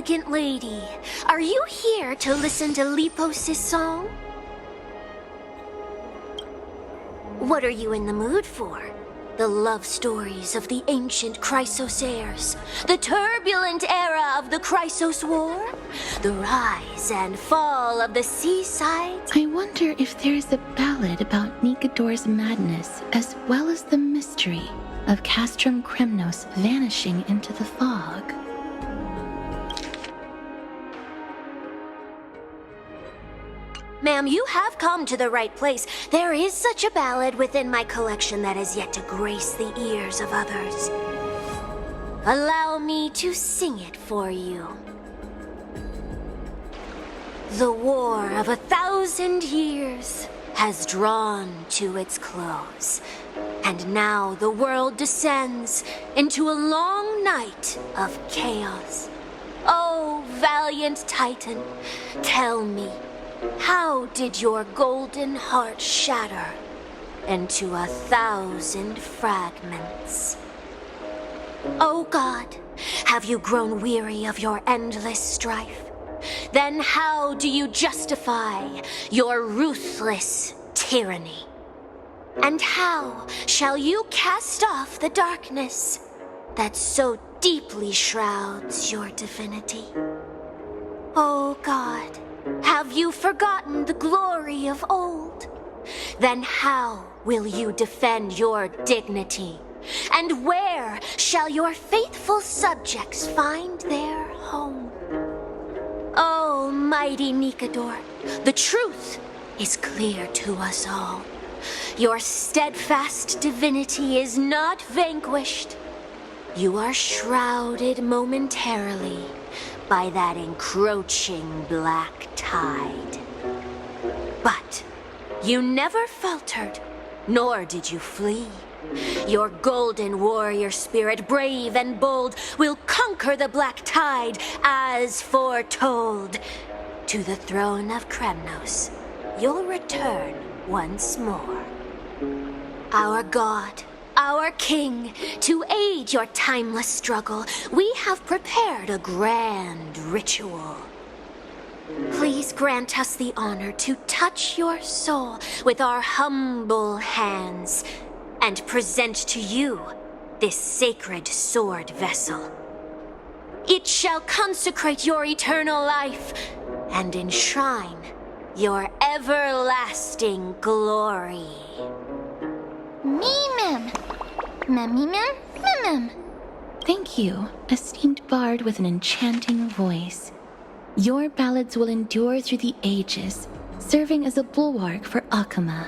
elegant lady, are you here to listen to Lepos' song? What are you in the mood for? The love stories of the ancient Chrysosaurs, the turbulent era of the Chrysos War, the rise and fall of the seaside? I wonder if there's a ballad about Nikodor's madness, as well as the mystery of Castrum Kremnos vanishing into the fog. Ma'am, you have come to the right place. There is such a ballad within my collection that has yet to grace the ears of others. Allow me to sing it for you. The war of 1,000 years has drawn to its close, and now the world descends into a long night of chaos. Oh, valiant Titan, tell me, how did your golden heart shatter into 1,000 fragments? Oh God, have you grown weary of your endless strife? Then how do you justify your ruthless tyranny? And how shall you cast off the darkness that so deeply shrouds your divinity? Oh God, have you forgotten the glory of old? Then how will you defend your dignity? And where shall your faithful subjects find their home? Oh, mighty Nikodor, the truth is clear to us all. Your steadfast divinity is not vanquished. You are shrouded momentarily by that encroaching black tide. But you never faltered, nor did you flee. Your golden warrior spirit, brave and bold, will conquer the black tide as foretold. To the throne of Kremnos, you'll return once more. Our God, our King, to aid your timeless struggle, we have prepared a grand ritual. Please grant us the honor to touch your soul with our humble hands and present to you this sacred sword vessel. It shall consecrate your eternal life and enshrine your everlasting glory. Mem. Thank you, esteemed bard with an enchanting voice. Your ballads will endure through the ages, serving as a bulwark for Akama.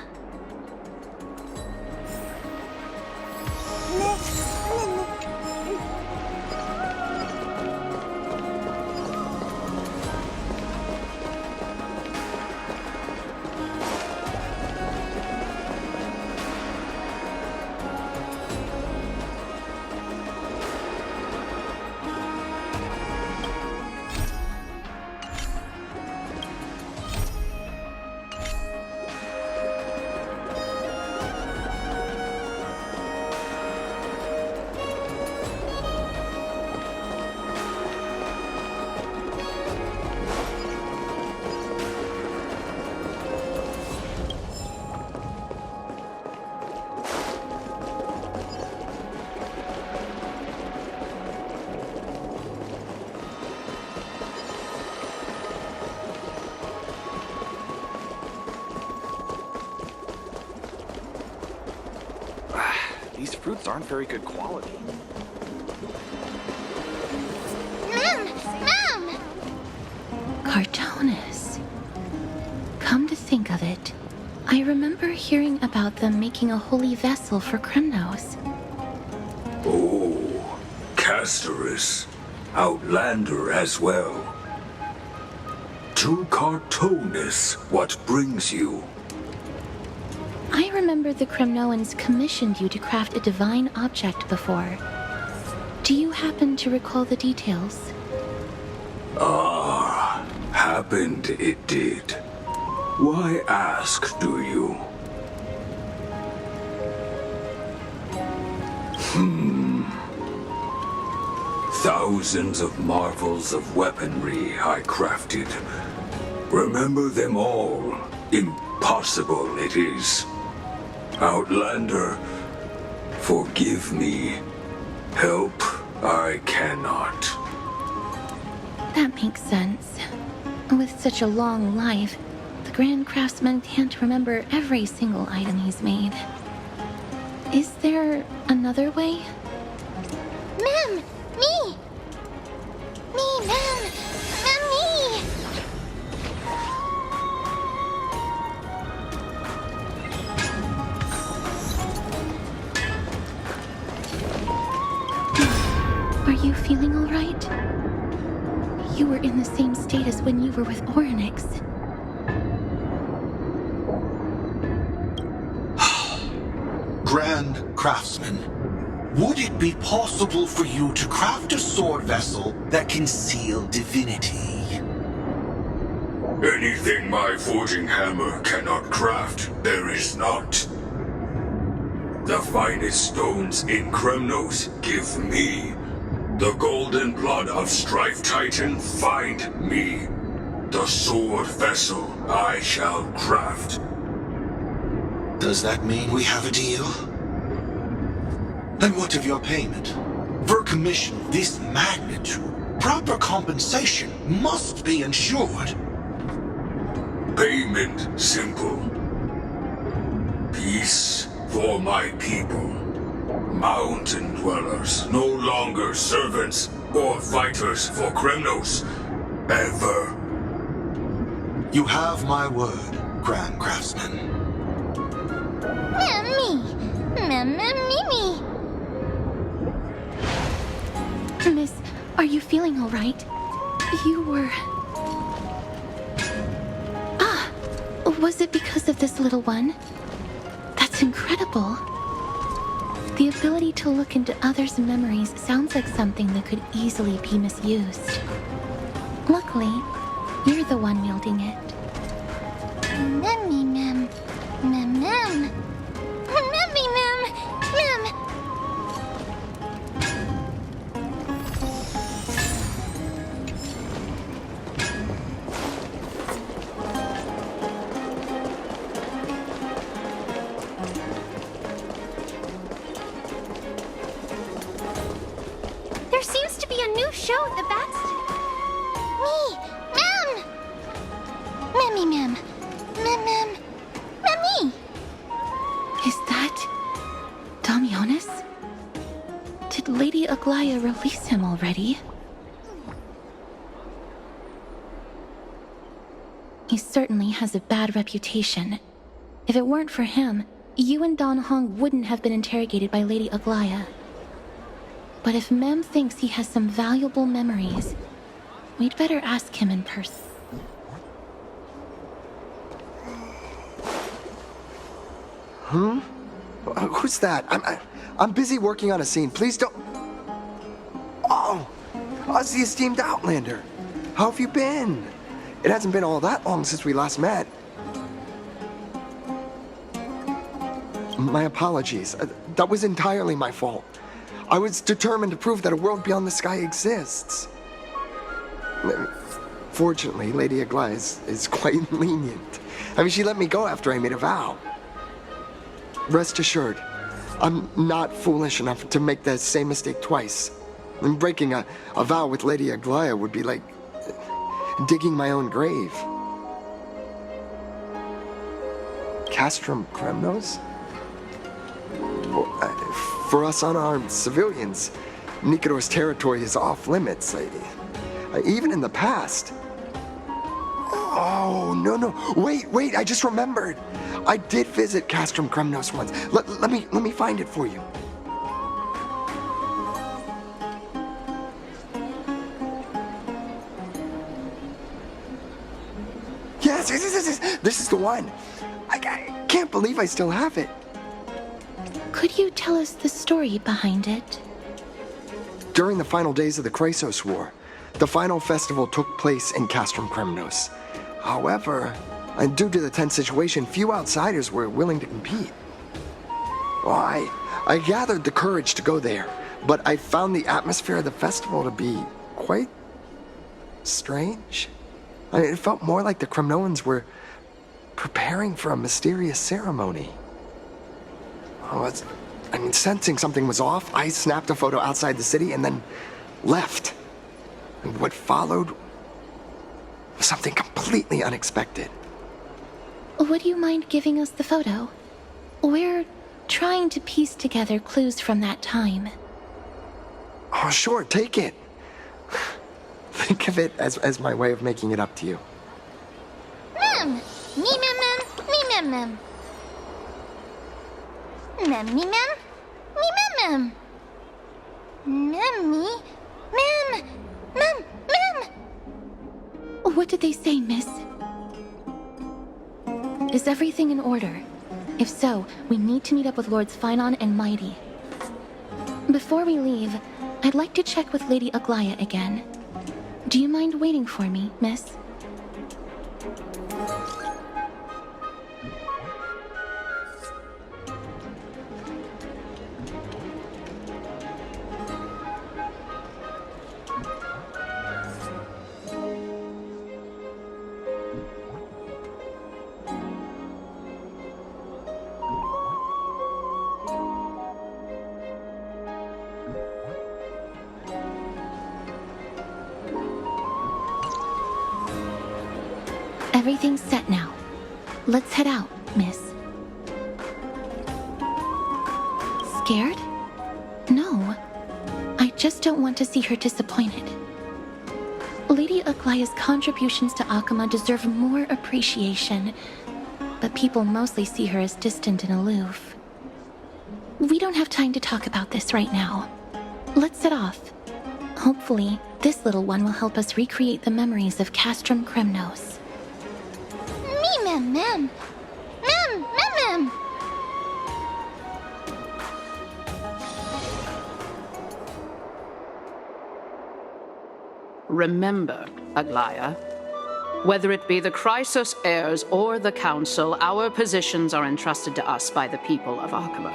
These fruits aren't very good quality. Mem! Cartonis. Come to think of it, I remember hearing about them making a holy vessel for Kremnos. Oh, Casterus. Outlander as well. To Cartonis, what brings you? I remember the Kremnoans commissioned you to craft a divine object before. Do you happen to recall the details? Ah, happened it did. Why ask, do you? Thousands of marvels of weaponry I crafted. Remember them all. Impossible it is. Outlander, forgive me. Help I cannot. That makes sense. With such a long life, the Grand Craftsman can't remember every single item he's made. Is there another way? Ma'am! Me! Me, ma'am! Ma'am, me! Are you feeling all right? You were in the same state as when you were with Orynyx. Grand Craftsman, would it be possible for you to craft a sword vessel that can seal divinity? Anything my forging hammer cannot craft, there is not. The finest stones in Kremnos give me. The golden blood of Strife Titan find me. The sword vessel I shall craft. Does that mean we have a deal? And what of your payment? For a commission of this magnitude, proper compensation must be ensured. Payment simple. Peace for my people. Mountain dwellers, no longer servants or fighters for Kremnos. Ever. You have my word, Grand Craftsman. Me! Miss, are you feeling all right? You were... Ah! Was it because of this little one? That's incredible. The ability to look into others' memories sounds like something that could easily be misused. Luckily, you're the one wielding it. Memmy, ma'am. Ma'am, ma'am. Memmy, ma'am. Ma'am. There seems to be a new show at the Bats. Me, ma'am. Memmy, ma'am. Ma'am. Memmy. Is that... Damionis? Did Lady Aglaya release him already? He certainly has a bad reputation. If it weren't for him, you and Don Hong wouldn't have been interrogated by Lady Aglaya. But if Mem thinks he has some valuable memories, we'd better ask him in person. Who's that? I'm busy working on a scene. Please don't... Oh! Us, the esteemed Outlander. How have you been? It hasn't been all that long since we last met. My apologies. That was entirely my fault. I was determined to prove that a world beyond the sky exists. Fortunately, Lady Aglaya is quite lenient. I mean, she let me go after I made a vow. Rest assured, I'm not foolish enough to make the same mistake twice. And breaking a vow with Lady Aglaya would be like digging my own grave. Castrum Kremnos? For us unarmed civilians, Nikodor's territory is off limits, lady. Even in the past. Oh, no. Wait, I just remembered. I did visit Castrum Kremnos once. Let me find it for you. Yes, this is the one. I can't believe I still have it. Could you tell us the story behind it? During the final days of the Chrysos War, the final festival took place in Castrum Kremnos. However, due to the tense situation, few outsiders were willing to compete. Well, I gathered the courage to go there, but I found the atmosphere of the festival to be quite strange. I mean, it felt more like the Kremnoans were preparing for a mysterious ceremony. Sensing something was off, I snapped a photo outside the city and then left. And what followed was something completely unexpected. Would you mind giving us the photo? We're trying to piece together clues from that time. Oh, sure, take it. Think of it as my way of making it up to you. Mem! Me mem mem! Me mem mem! Mem me mem! Me mem mem! Mem me! Mem! Mem! Mem! What did they say, miss? Is everything in order? If so, we need to meet up with Lords Finon and Mighty. Before we leave, I'd like to check with Lady Aglaya again. Do you mind waiting for me, miss? Everything's set now. Let's head out, miss. Scared? No. I just don't want to see her disappointed. Lady Aglaya's contributions to Akama deserve more appreciation, but people mostly see her as distant and aloof. We don't have time to talk about this right now. Let's set off. Hopefully, this little one will help us recreate the memories of Castrum Kremnos. Me mem mem! Mem! Mem mem! Remember, Aglaya, whether it be the Chrysos heirs or the Council, our positions are entrusted to us by the people of Akama.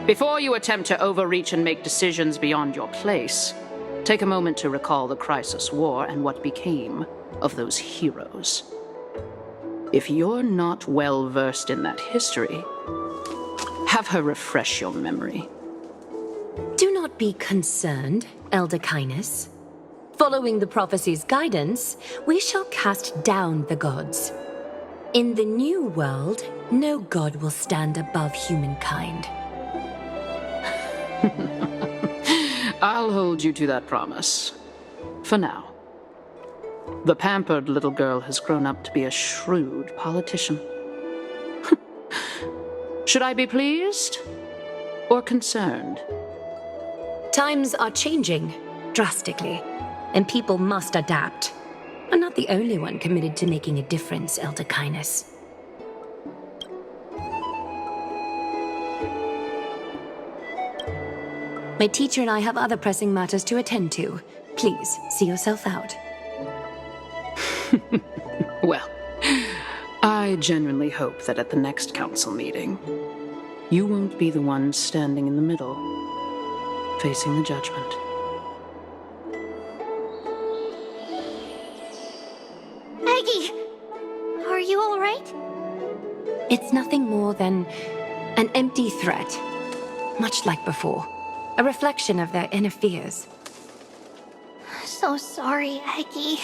Before you attempt to overreach and make decisions beyond your place, take a moment to recall the Chrysos War and what became of those heroes. If you're not well versed in that history, have her refresh your memory. Do not be concerned, Elder Kynus. Following the prophecy's guidance, we shall cast down the gods. In the new world, no god will stand above humankind. I'll hold you to that promise. For now. The pampered little girl has grown up to be a shrewd politician. Should I be pleased or concerned? Times are changing drastically, and people must adapt. I'm not the only one committed to making a difference, Elder Kynus. My teacher and I have other pressing matters to attend to. Please, see yourself out. Well, I genuinely hope that at the next council meeting, you won't be the one standing in the middle, facing the judgment. Aggie! Are you alright? It's nothing more than an empty threat, much like before. A reflection of their inner fears. So sorry, Aggie.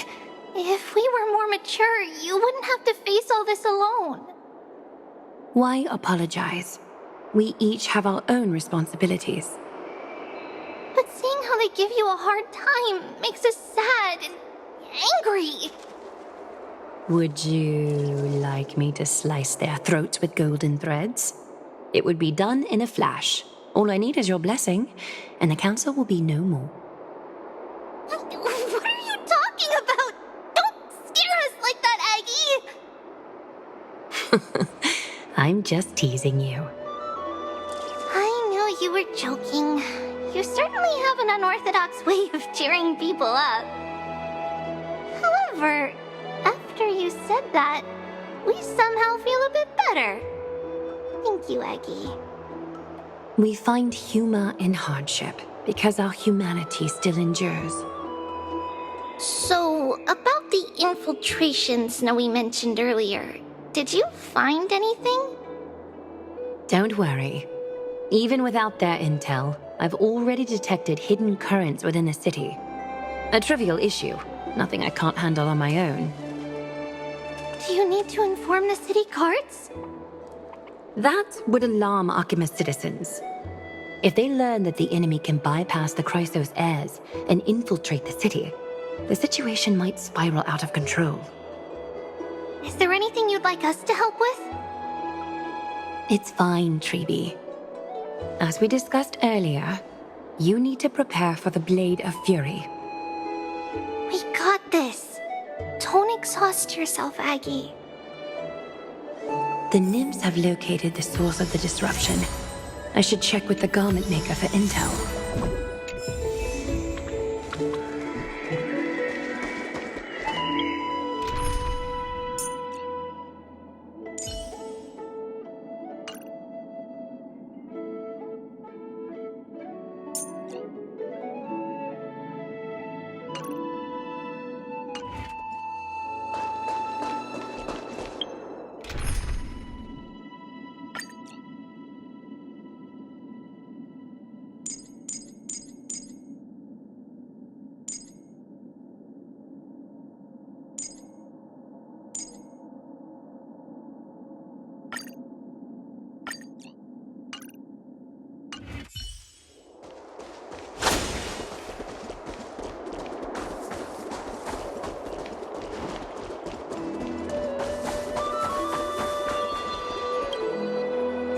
If we were more mature, you wouldn't have to face all this alone. Why apologize? We each have our own responsibilities. But seeing how they give you a hard time makes us sad and angry. Would you like me to slice their throats with golden threads? It would be done in a flash. All I need is your blessing, and the council will be no more. What are you talking about? Don't scare us like that, Aggie! I'm just teasing you. I knew you were joking. You certainly have an unorthodox way of cheering people up. However, after you said that, we somehow feel a bit better. Thank you, Aggie. We find humor in hardship because our humanity still endures. So, about the infiltration Snowy mentioned earlier, did you find anything? Don't worry. Even without their intel, I've already detected hidden currents within the city. A trivial issue, nothing I can't handle on my own. Do you need to inform the city guards? That would alarm Archime's citizens. If they learn that the enemy can bypass the Chrysos heirs and infiltrate the city, the situation might spiral out of control. Is there anything you'd like us to help with? It's fine, Treeby. As we discussed earlier, you need to prepare for the Blade of Fury. We got this. Don't exhaust yourself, Aggie. The nymphs have located the source of the disruption. I should check with the garment maker for intel.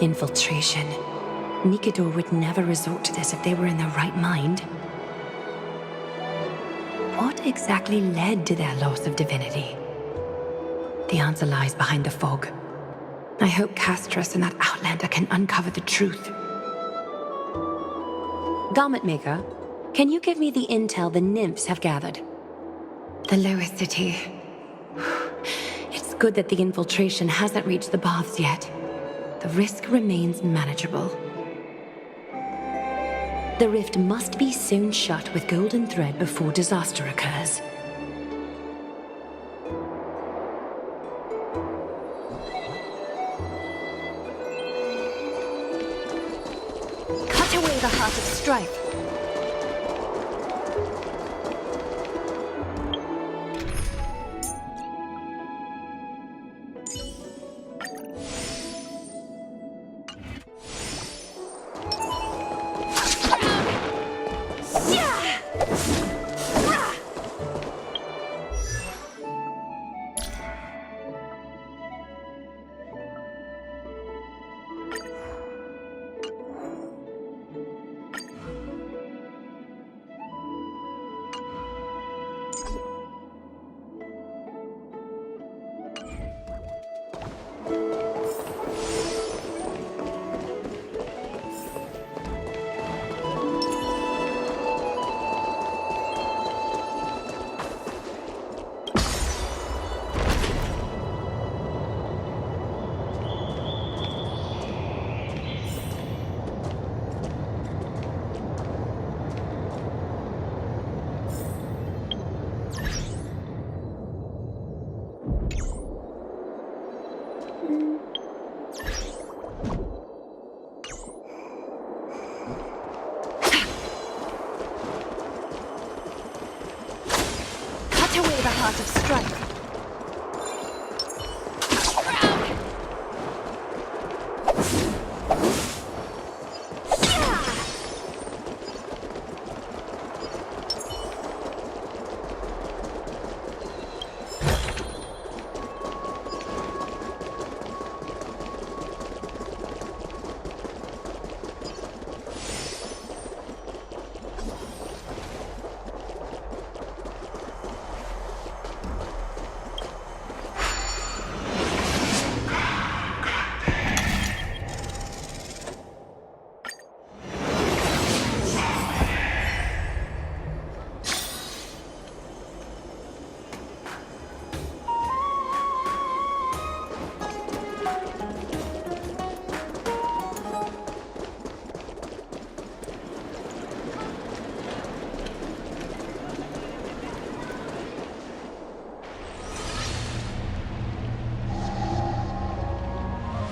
Infiltration. Nikador would never resort to this if they were in their right mind. What exactly led to their loss of divinity? The answer lies behind the fog. I hope Castras and that Outlander can uncover the truth. Garment Maker, can you give me the intel the nymphs have gathered? The lower city. It's good that the infiltration hasn't reached the baths yet. The risk remains manageable. The rift must be sewn shut with golden thread before disaster occurs. Cut away the heart of strife. Heart of strife.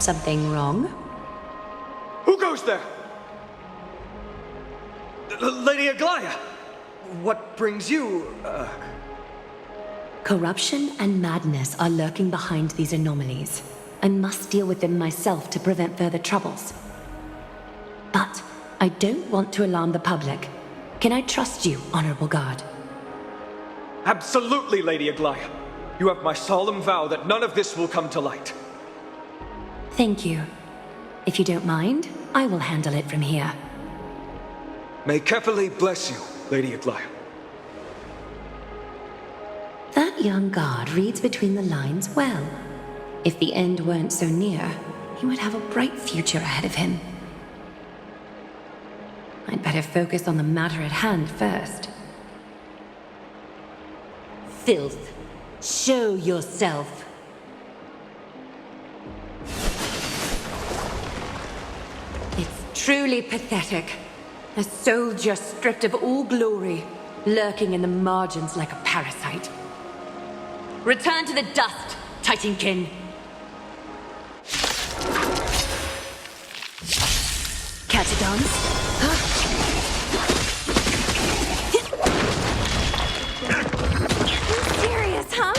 Something wrong? Who goes there? Lady Aglaya! What brings you, Corruption and madness are lurking behind these anomalies. I must deal with them myself to prevent further troubles. But I don't want to alarm the public. Can I trust you, Honorable Guard? Absolutely, Lady Aglaya. You have my solemn vow that none of this will come to light. Thank you. If you don't mind, I will handle it from here. May Kepali bless you, Lady Aglaya. That young guard reads between the lines well. If the end weren't so near, he would have a bright future ahead of him. I'd better focus on the matter at hand first. Filth, show yourself. It's truly pathetic. A soldier stripped of all glory, lurking in the margins like a parasite. Return to the dust, Titankin. Catagons? Serious, huh?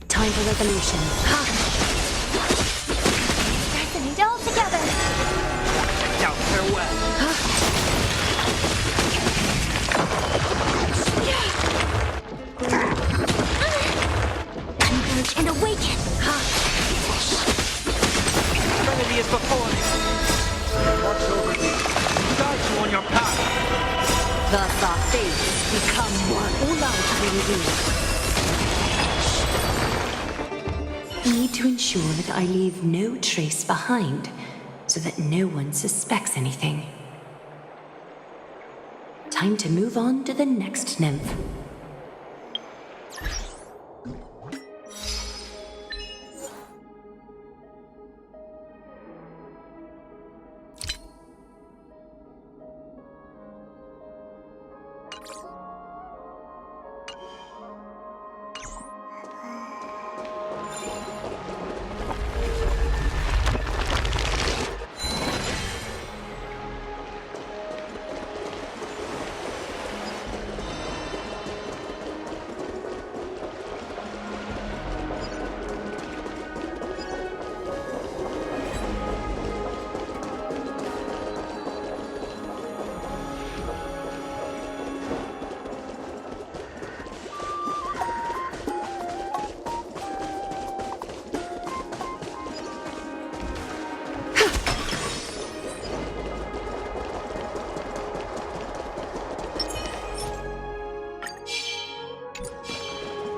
Time for revolution. Guys, need all together. Now, farewell. Converge and awaken. Eternity is before me. Watch over me. Guide you on your path. Thus our fates become one. All lives revealed. Need to ensure that I leave no trace behind, so that no one suspects anything. Time to move on to the next nymph.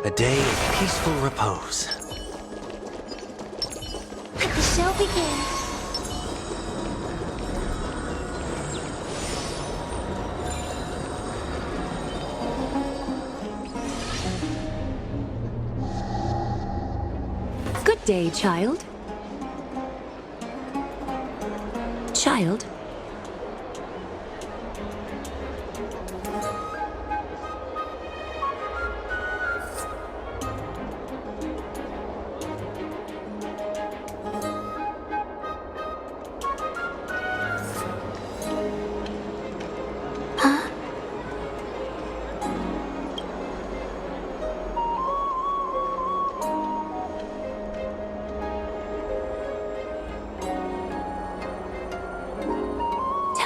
A day of peaceful repose. Let the show begin. Good day, child. Child?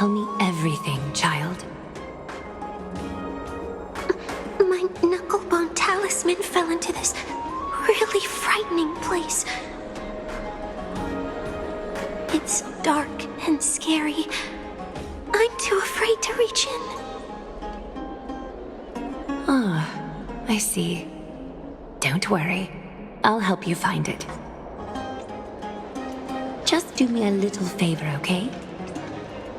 Tell me everything, child. My knucklebone talisman fell into this really frightening place. It's so dark and scary. I'm too afraid to reach in. Ah, I see. Don't worry. I'll help you find it. Just do me a little favor, okay?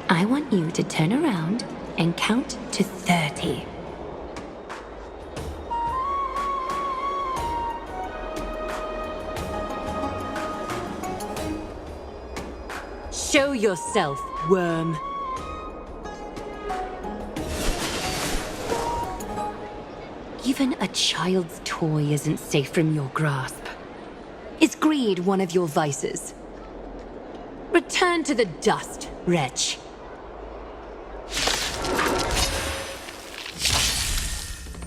I want you to turn around and count to 30. Show yourself, worm. Even a child's toy isn't safe from your grasp. Is greed one of your vices? Return to the dust, wretch.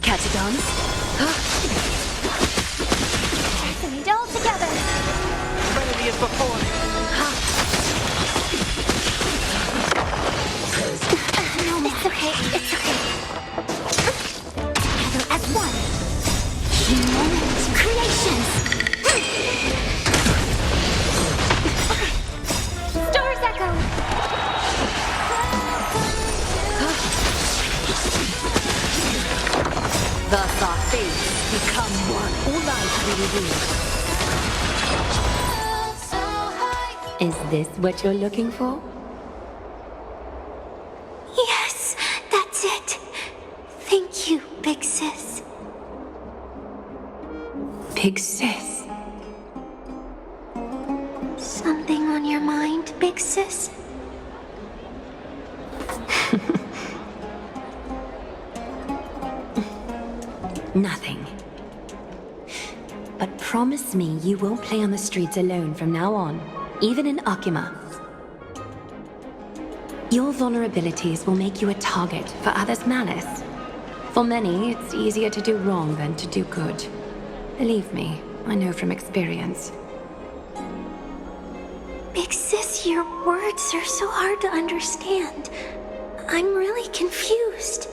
Catch a gun? Bring it all together. Remedy is before me. No, it's okay. It's okay. Together as one. Human creations. Stars echo. Thus our fates become one. All life we reveal. Is this what you're looking for? Yes, that's it. Thank you, big sis. Big sis. Something on your mind, big sis? Nothing. But promise me you won't play on the streets alone from now on, even in Akima. Your vulnerabilities will make you a target for others' malice. For many, it's easier to do wrong than to do good. Believe me, I know from experience. Big sis, your words are so hard to understand. I'm really confused.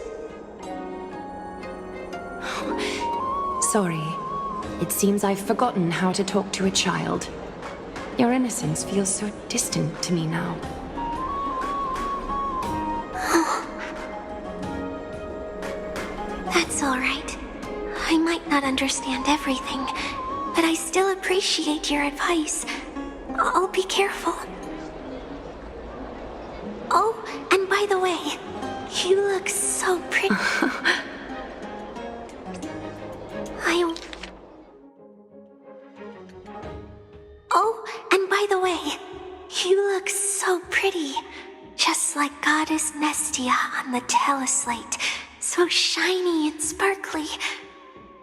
Sorry. It seems I've forgotten how to talk to a child. Your innocence feels so distant to me now. That's all right. I might not understand everything, but I still appreciate your advice. I'll be careful. Oh, and by the way, you look so pretty. Oh, and by the way, you look so pretty. Just like Goddess Nestia on the teleslate. So shiny and sparkly.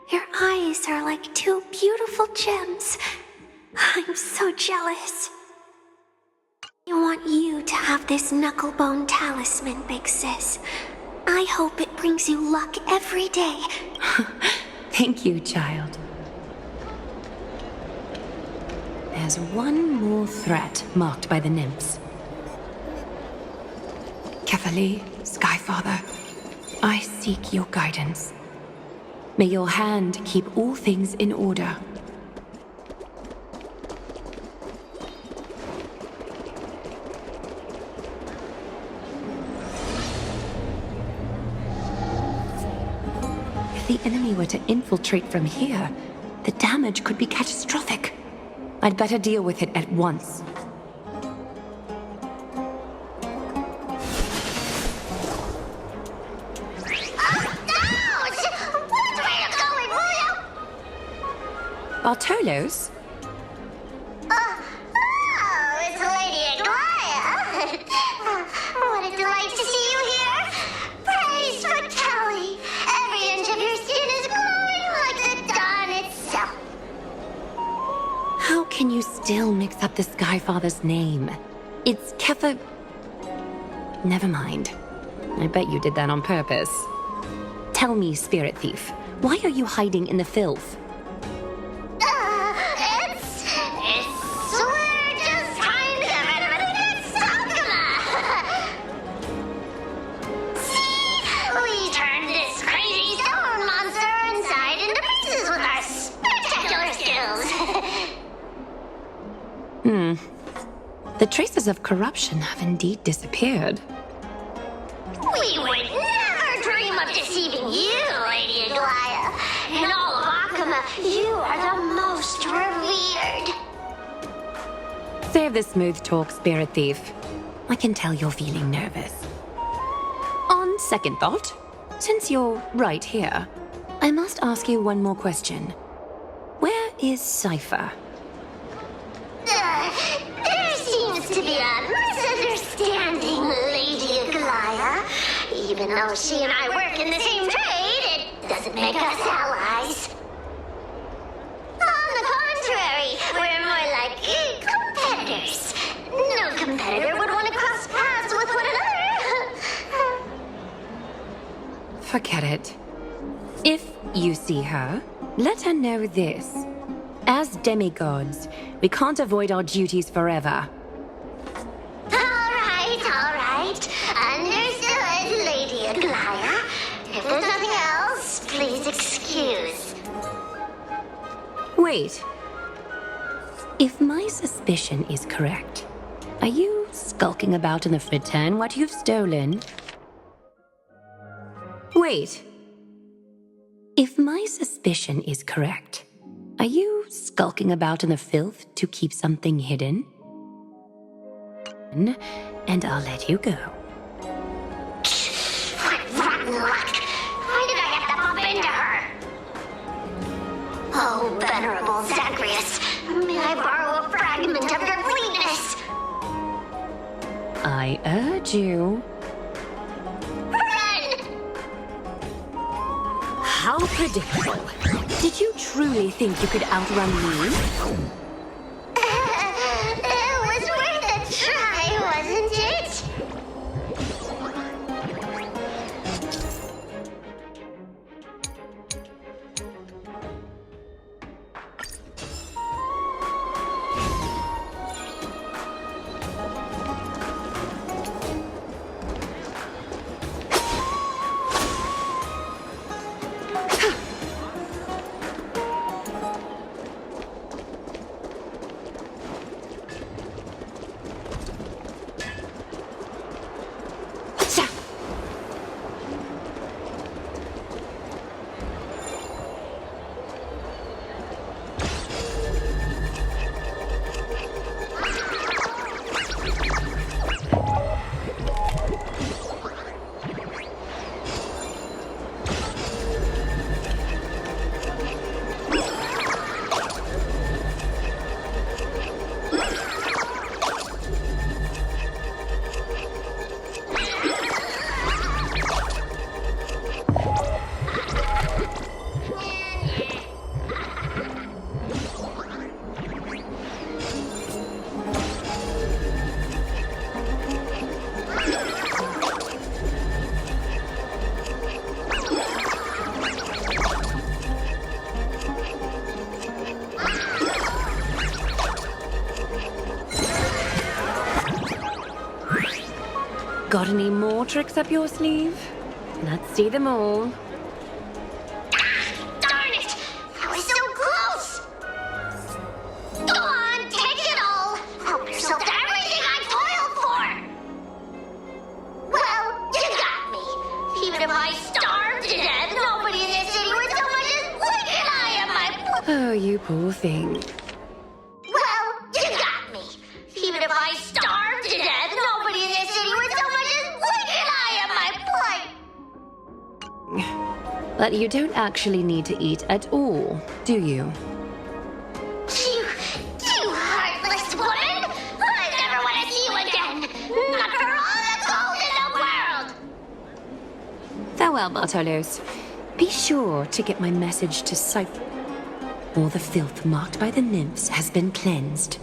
Your eyes are like two beautiful gems. I'm so jealous. I want you to have this knucklebone talisman, big sis. I hope it brings you luck every day. Thank you, child. There's one more threat marked by the nymphs. Kefali, Skyfather, I seek your guidance. May your hand keep all things in order. If the enemy were to infiltrate from here, the damage could be catastrophic. I'd better deal with it at once. Bartolos? It's Lady Aglaya. What a delight to see you here. Praise for Kelly. Every inch of your skin is glowing like the dawn itself. How can you still mix up the Skyfather's name? It's Kefa... Never mind. I bet you did that on purpose. Tell me, Spirit Thief, why are you hiding in the filth? We're just trying to get rid of it against Saga. The traces of corruption have indeed disappeared. We would never dream of deceiving you, Lady Aglaya. In all of Akama, you are the most revered. Save the smooth talk, Spirit Thief. I can tell you're feeling nervous. On second thought, since you're right here, I must ask you one more question. Where is Cypher? There seems to be a misunderstanding, Lady Aglaya. Even though she and I work in the same trade, it doesn't make us allies. On the contrary, we're more like competitors. No competitor would want to cross paths with one another. Forget it. If you see her, let her know this. As demigods, we can't avoid our duties forever. All right. Understood, Lady Aglaya. If there's nothing else, please excuse. Wait. If my suspicion is correct, are you skulking about in the return what you've stolen? Wait. If my suspicion is correct, are you skulking about in the filth to keep something hidden? And I'll let you go. What rotten luck! Why did I have to bump into her? Oh, venerable Zagreus, may I borrow a fragment of your fleetness? I urge you. Run! How predictable. Did you truly think you could outrun me? It was worth a try, wasn't it? Got any more tricks up your sleeve? Let's see them all. Darn it! I was so close! Go on, take it all! Help yourself to everything I toiled for! Well, you got me. Even if I starved to death, nobody in this city would so much as blink an eye at my Oh, you poor thing. Well, you got me. Even if I starved to death, nobody in this city would so much as blink an eye at my plight! But you don't actually need to eat at all, do you? You heartless woman! I never want to see you again! Not for all the gold in the world! Farewell, Bartolos. Be sure to get my message to Cypher. All the filth marked by the nymphs has been cleansed.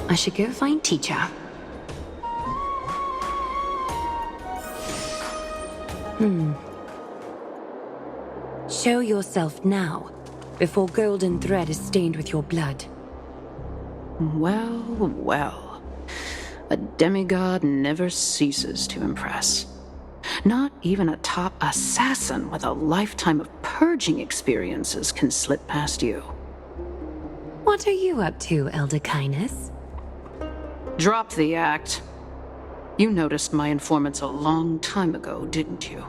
I should go find Teacher. Show yourself now, before golden thread is stained with your blood. Well. A demigod never ceases to impress. Not even a top assassin with a lifetime of purging experiences can slip past you. What are you up to, Elder Kindness? Drop the act. You noticed my informants a long time ago, didn't you?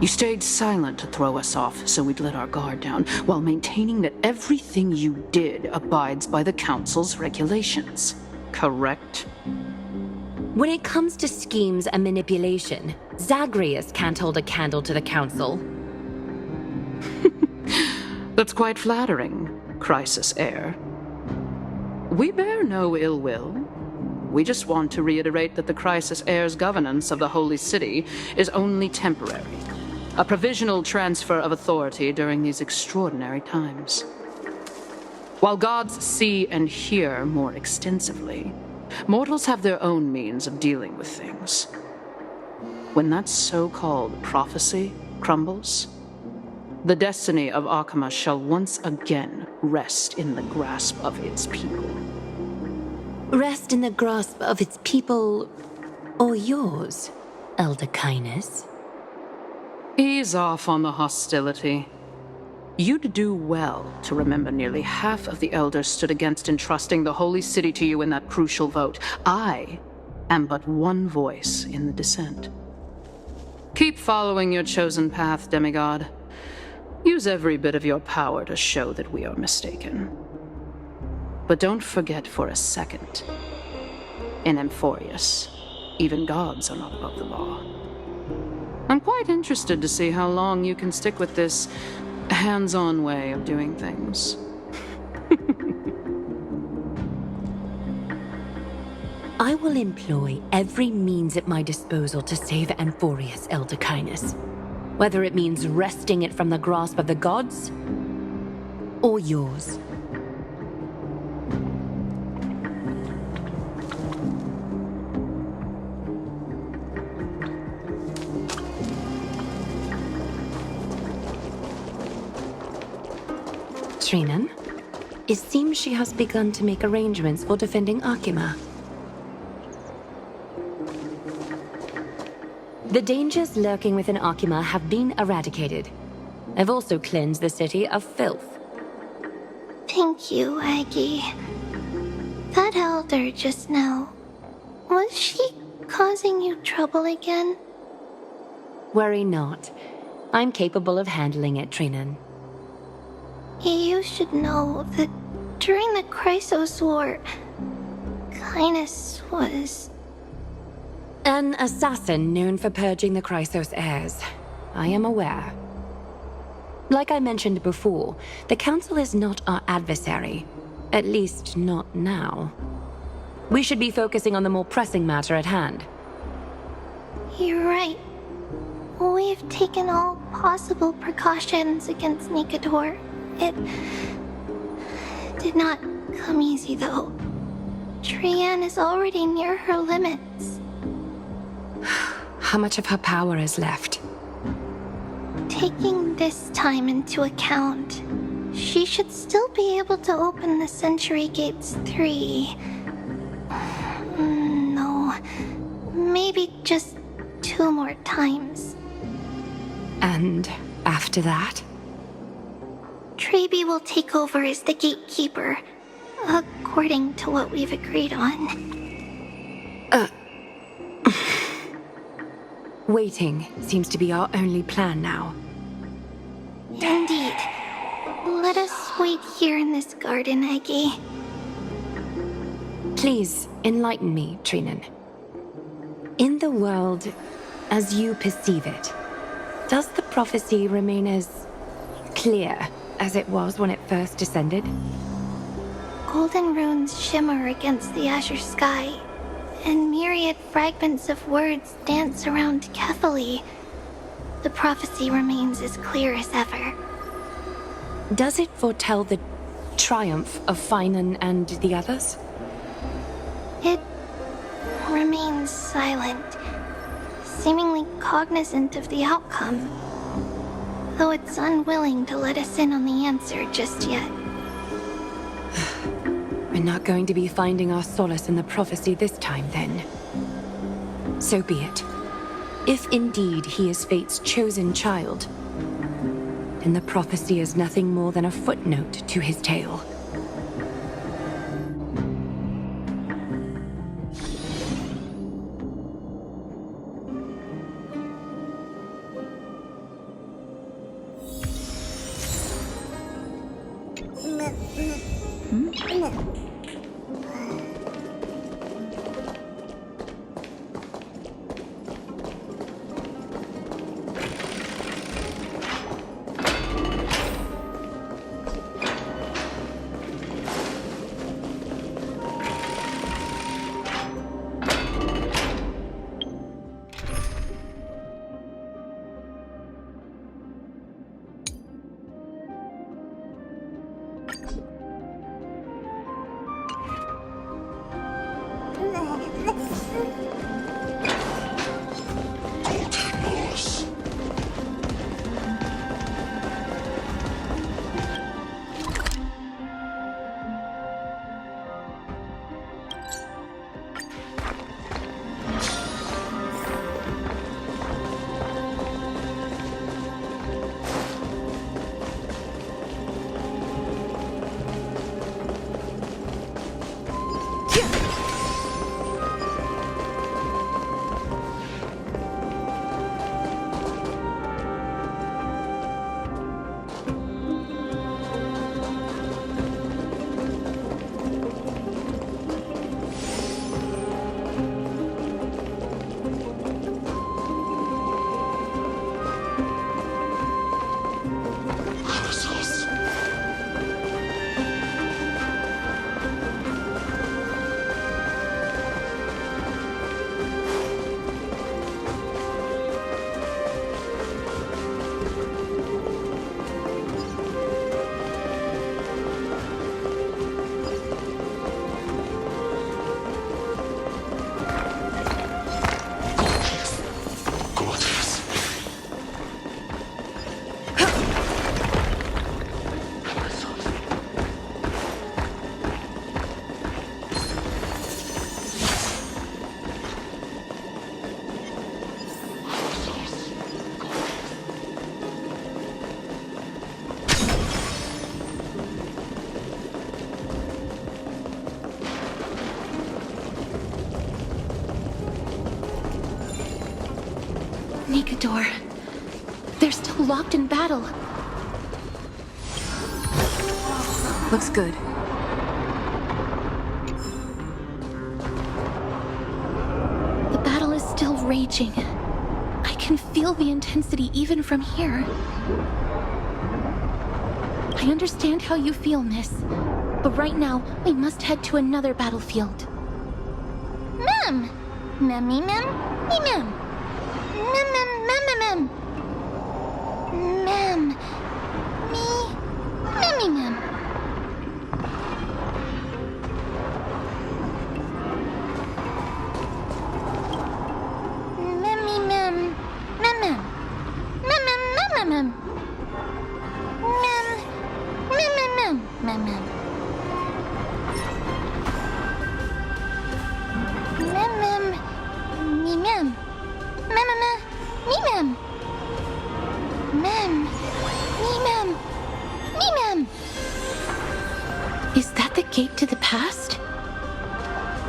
You stayed silent to throw us off so we'd let our guard down, while maintaining that everything you did abides by the Council's regulations. Correct? When it comes to schemes and manipulation, Zagreus can't hold a candle to the Council. That's quite flattering, Crisis Heir. We bear no ill will. We just want to reiterate that the Crisis Heir's governance of the Holy City is only temporary. A provisional transfer of authority during these extraordinary times. While gods see and hear more extensively, mortals have their own means of dealing with things. When that so-called prophecy crumbles, the destiny of Akama shall once again rest in the grasp of its people. Rest in the grasp of its people, or yours, Elder Kindness? Ease off on the hostility. You'd do well to remember nearly half of the elders stood against entrusting the Holy City to you in that crucial vote. I am but one voice in the dissent. Keep following your chosen path, demigod. Use every bit of your power to show that we are mistaken. But don't forget for a second, in Amphoreus, even gods are not above the law. I'm quite interested to see how long you can stick with this hands-on way of doing things. I will employ every means at my disposal to save Amphoreus, Elder Kindness. Whether it means wresting it from the grasp of the gods, or yours. Trinan, it seems she has begun to make arrangements for defending Akima. The dangers lurking within Akima have been eradicated. I've also cleansed the city of filth. Thank you, Aggie. That elder just now, was she causing you trouble again? Worry not. I'm capable of handling it, Trinan. You should know that during the Chrysos War, Kindness was... An assassin known for purging the Chrysos heirs. I am aware. Like I mentioned before, the Council is not our adversary. At least, not now. We should be focusing on the more pressing matter at hand. You're right. We've taken all possible precautions against Nikador. It did not come easy, though. Trian is already near her limits. How much of her power is left? Taking this time into account, she should still be able to open the Century Gates 3. No, maybe just 2 more times. And after that? Traby will take over as the gatekeeper, according to what we've agreed on. Waiting seems to be our only plan now. Indeed. Let us wait here in this garden, Aggie. Please, enlighten me, Trinan. In the world, as you perceive it, does the prophecy remain as clear as it was when it first descended? Golden runes shimmer against the azure sky, and myriad fragments of words dance around carefully. The prophecy remains as clear as ever. Does it foretell the triumph of Finan and the others? It remains silent, seemingly cognizant of the outcome, though it's unwilling to let us in on the answer just yet. We're not going to be finding our solace in the prophecy this time, then. So be it. If indeed he is Fate's chosen child, then the prophecy is nothing more than a footnote to his tale. Door. They're still locked in battle. Looks good. The battle is still raging. I can feel the intensity even from here. I understand how you feel, miss. But right now, we must head to another battlefield. Mem! Memmy mem? Me mem. Mem mem mem mem mem. Mem. Me. Memmy mem. Memmy mem. Mem mem. Mem mem mem mem. Mem. Mem mem mem mem mem. Mem mem. Me mem. Mem mem. Me mem. Mem. Me mem. Me mem. Is that the gate to the past?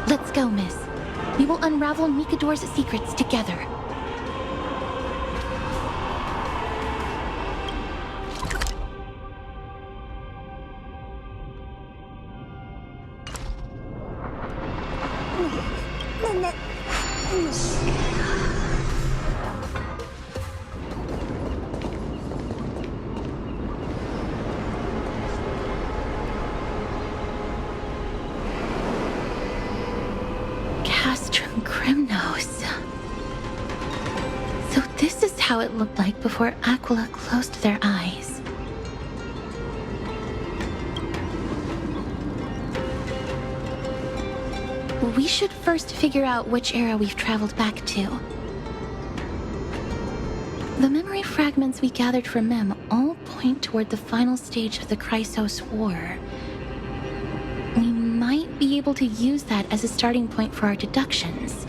Let's go, miss. We will unravel Mikador's secrets together. So this is how it looked like before Aquila closed their eyes. We should first figure out which era we've traveled back to. The memory fragments we gathered from Mem all point toward the final stage of the Chrysos War. We might be able to use that as a starting point for our deductions.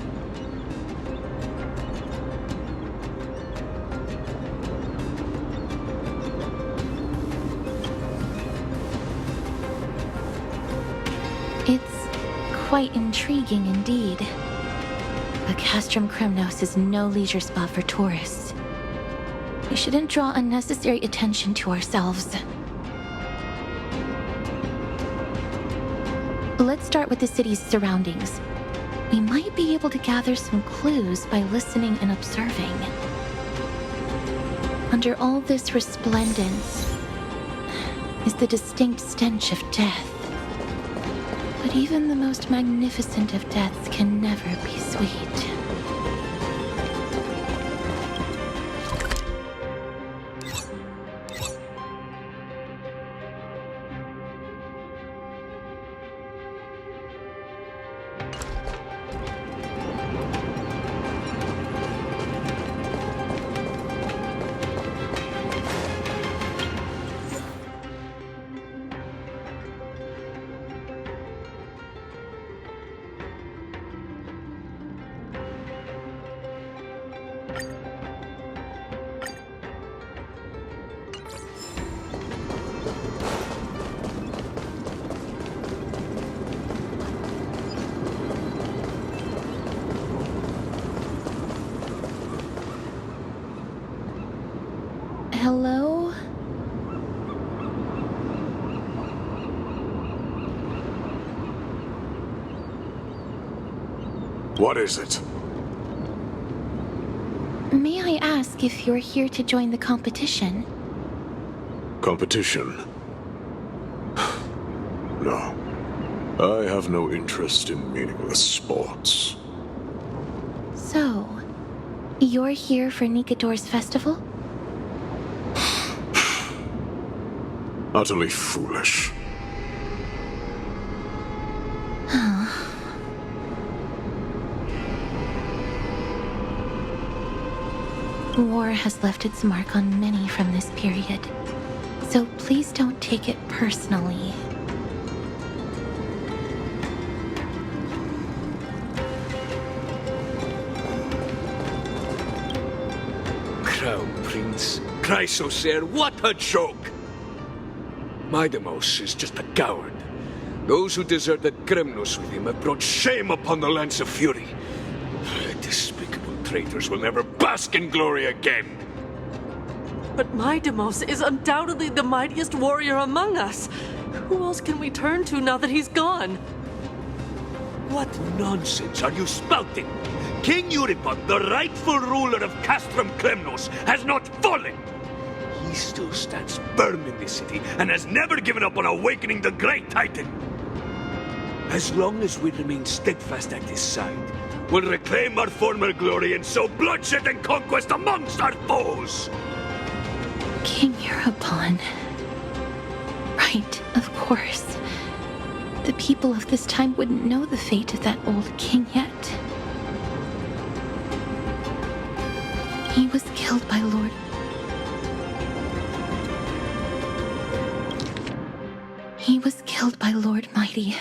It's quite intriguing indeed. But Castrum Kremnos is no leisure spot for tourists. We shouldn't draw unnecessary attention to ourselves. Let's start with the city's surroundings. We might be able to gather some clues by listening and observing. Under all this resplendence is the distinct stench of death. But even the most magnificent of deaths can never be sweet. Hello? What is it? May I ask if you're here to join the competition? Competition? No. I have no interest in meaningless sports. So, you're here for Nikador's festival? Utterly foolish. War has left its mark on many from this period, so please don't take it personally. Crown Prince, Chrysosaur, what a joke! Midemos is just a coward. Those who deserted Kremnos with him have brought shame upon the lands of Fury. Despicable traitors will never bask in glory again. But Midemos is undoubtedly the mightiest warrior among us. Who else can we turn to now that he's gone? What nonsense are you spouting? King Euripon, the rightful ruler of Castrum Kremnos, has not fallen! He still stands firm in this city and has never given up on awakening the Great Titan. As long as we remain steadfast at his side, we'll reclaim our former glory and sow bloodshed and conquest amongst our foes! King Euripon. Right, of course. The people of this time wouldn't know the fate of that old king yet. He was killed by Lord... He was killed by Lord Mighty.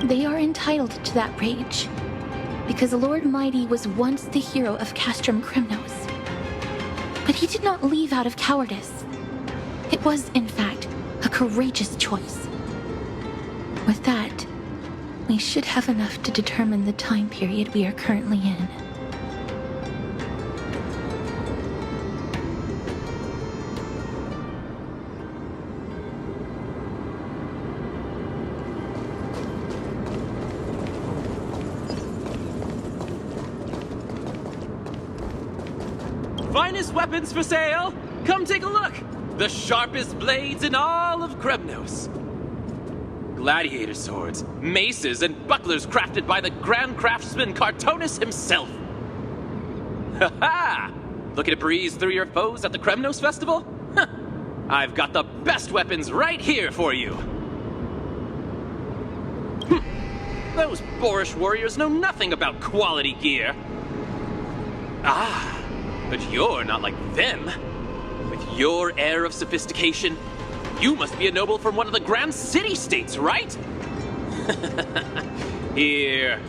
They are entitled to that rage, because Lord Mighty was once the hero of Castrum Kremnos. But he did not leave out of cowardice. It was, in fact, a courageous choice. With that, we should have enough to determine the time period we are currently in. Finest weapons for sale! Come take a look! The sharpest blades in all of Kremnos. Gladiator swords, maces, and bucklers crafted by the Grand Craftsman Cartonus himself. Ha ha! Looking to breeze through your foes at the Kremnos Festival? Huh. I've got the best weapons right here for you. Those boorish warriors know nothing about quality gear. Ah, but you're not like them. With your air of sophistication, you must be a noble from one of the Grand City-States, right? Here,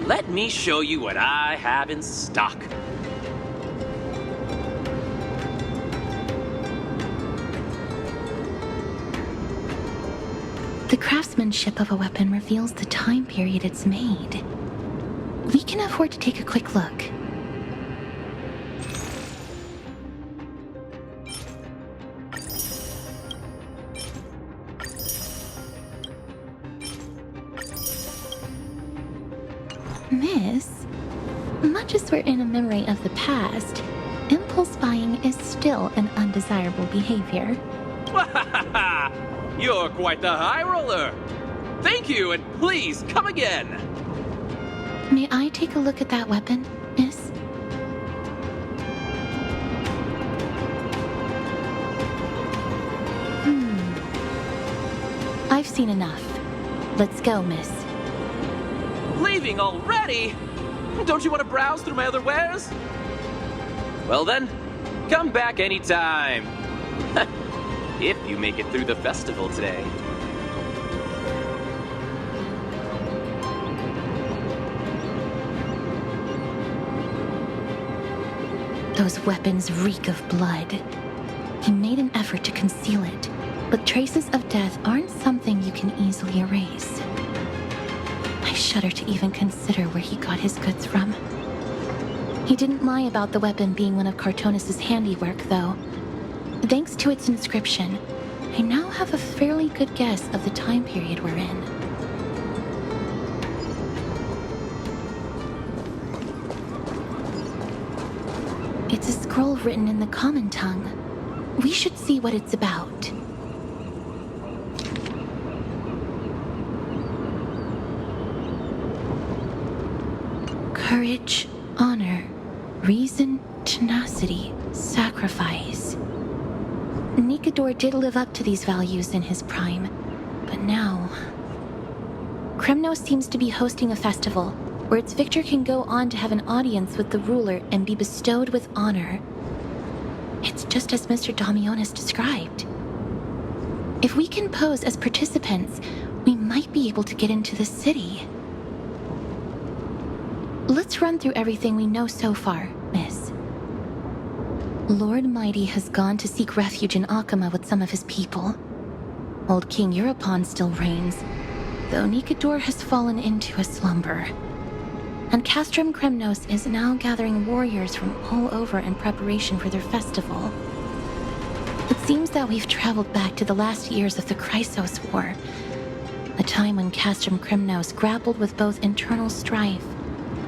let me show you what I have in stock. The craftsmanship of a weapon reveals the time period it's made. We can afford to take a quick look. Miss, much as we're in a memory of the past, impulse buying is still an undesirable behavior. You're quite the high roller. Thank you, and please come again. May I take a look at that weapon, miss? I've seen enough. Let's go, miss. Leaving already? Don't you want to browse through my other wares? Well then, come back anytime. If you make it through the festival today. Those weapons reek of blood. He made an effort to conceal it, but traces of death aren't something you can easily erase. I shudder to even consider where he got his goods from. He didn't lie about the weapon being one of Cartonis' handiwork, though. Thanks to its inscription, I now have a fairly good guess of the time period we're in. It's a scroll written in the common tongue. We should see what it's about. Courage, honor, reason, tenacity, sacrifice. Nikador did live up to these values in his prime, but now... Kremnos seems to be hosting a festival where its victor can go on to have an audience with the ruler and be bestowed with honor. It's just as Mr. Damionis described. If we can pose as participants, we might be able to get into the city. Let's run through everything we know so far, Miss. Lord Mighty has gone to seek refuge in Akama with some of his people. Old King Europon still reigns, though Nikador has fallen into a slumber. And Castrum Kremnos is now gathering warriors from all over in preparation for their festival. It seems that we've traveled back to the last years of the Chrysos War, a time when Castrum Kremnos grappled with both internal strife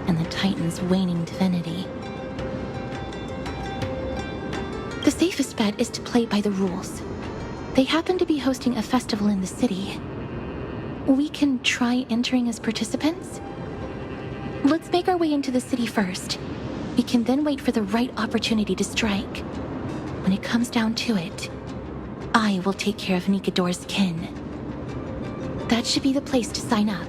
and the Titan's waning divinity. The safest bet is to play by the rules. They happen to be hosting a festival in the city. We can try entering as participants? Let's make our way into the city first. We can then wait for the right opportunity to strike. When it comes down to it, I will take care of Nikador's kin. That should be the place to sign up.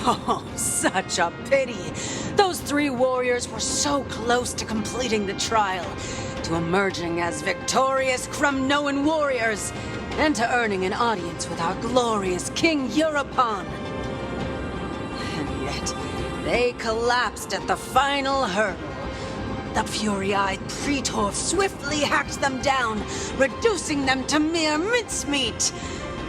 Oh, such a pity. Those 3 warriors were so close to completing the trial, to emerging as victorious Kremnoan warriors, and to earning an audience with our glorious King Europon. And yet, they collapsed at the final hurdle. The fury-eyed Praetor swiftly hacked them down, reducing them to mere mincemeat.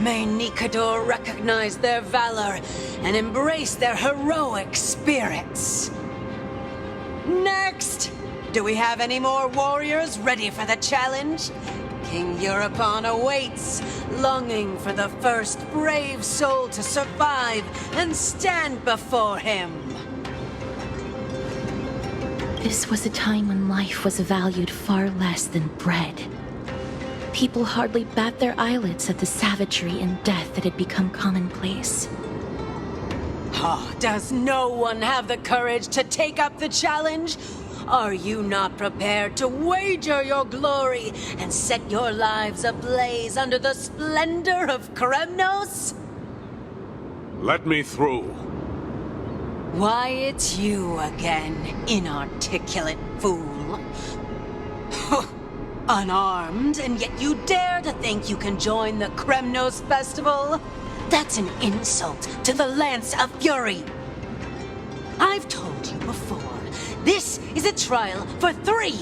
May Nikador recognize their valor and embrace their heroic spirits. Next! Do we have any more warriors ready for the challenge? King Europon awaits, longing for the first brave soul to survive and stand before him. This was a time when life was valued far less than bread. People hardly bat their eyelids at the savagery and death that had become commonplace. Oh, does no one have the courage to take up the challenge? Are you not prepared to wager your glory and set your lives ablaze under the splendor of Kremnos? Let me through. Why, it's you again, inarticulate fool. Unarmed, and yet you dare to think you can join the Kremnos festival? That's an insult to the Lance of Fury. I've told you before, this is a trial for 3.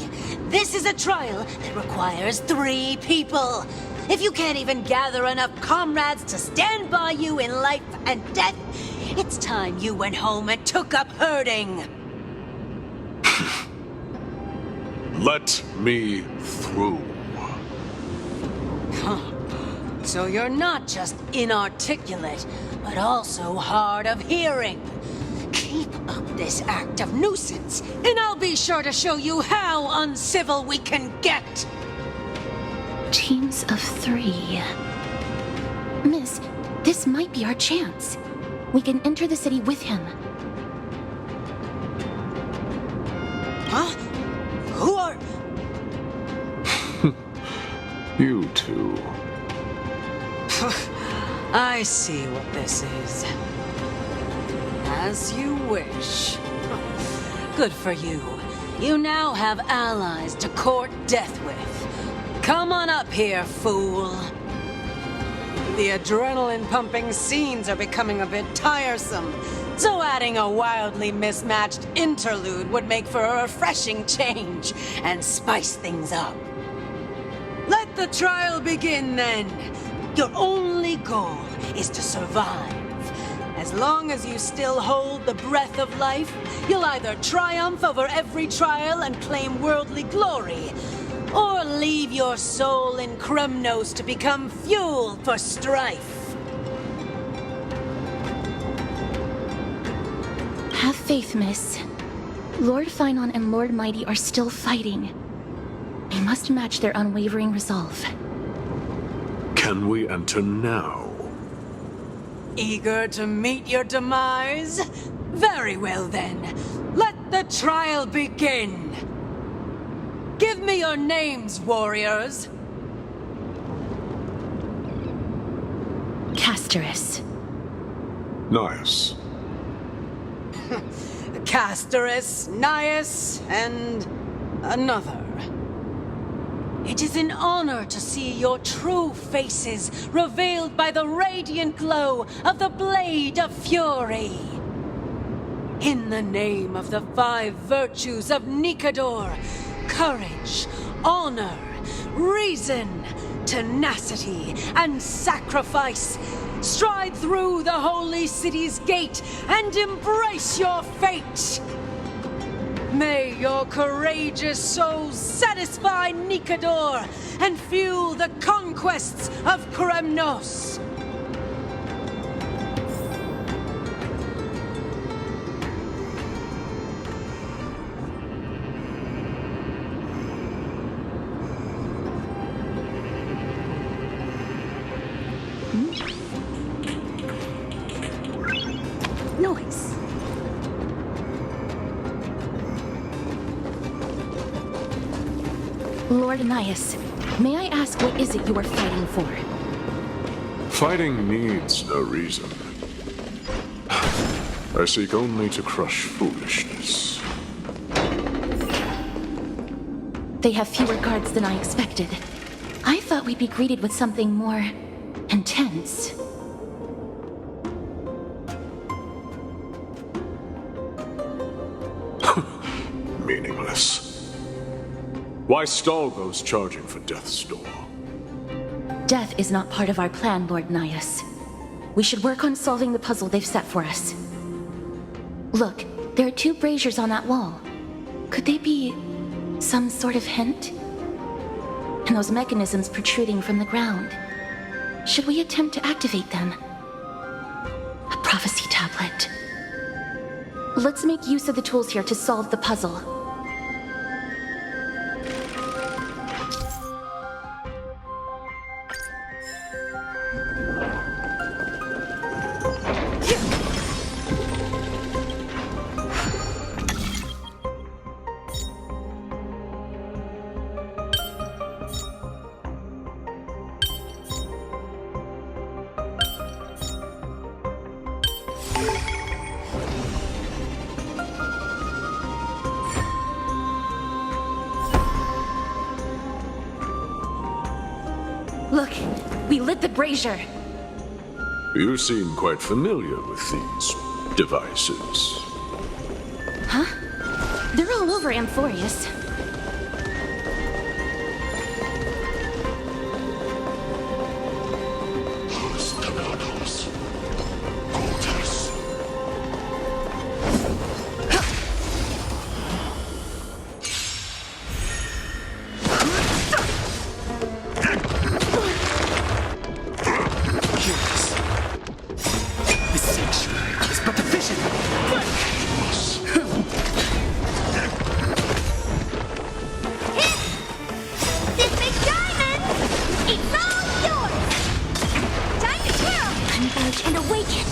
This is a trial that requires 3 people. If you can't even gather enough comrades to stand by you in life and death, it's time you went home and took up herding. Let me through. So you're not just inarticulate, but also hard of hearing. Keep up this act of nuisance, and I'll be sure to show you how uncivil we can get. Teams of 3. Miss, this might be our chance. We can enter the city with him. Huh? Who are... You two. I see what this is. As you wish. Good for you. You now have allies to court death with. Come on up here, fool. The adrenaline-pumping scenes are becoming a bit tiresome, so adding a wildly mismatched interlude would make for a refreshing change and spice things up. Let the trial begin, then. Your only goal is to survive. As long as you still hold the breath of life, you'll either triumph over every trial and claim worldly glory, or leave your soul in Kremnos to become fuel for strife. Have faith, miss. Lord Finon and Lord Mighty are still fighting. We must match their unwavering resolve. Can we enter now? Eager to meet your demise? Very well then. Let the trial begin. Give me your names, warriors. Castorus. Nice. Castorus, Nias, and another. It is an honor to see your true faces revealed by the radiant glow of the Blade of Fury. In the name of the 5 virtues of Nikador, courage, honor, reason, tenacity, and sacrifice, stride through the holy city's gate and embrace your fate. May your courageous souls satisfy Nikador and fuel the conquests of Kremnos. Noise. Lord Nias, may I ask what is it you are fighting for? Fighting needs no reason. I seek only to crush foolishness. They have fewer guards than I expected. I thought we'd be greeted with something more intense. Meaningless. Why stall those charging for death's door? Death is not part of our plan, Lord Nias. We should work on solving the puzzle they've set for us. Look, there are 2 braziers on that wall. Could they be some sort of hint? And those mechanisms protruding from the ground. Should we attempt to activate them? A prophecy tablet. Let's make use of the tools here to solve the puzzle. Look, we lit the brazier. You seem quite familiar with these devices. Huh? They're all over Amphoreus. And awaken!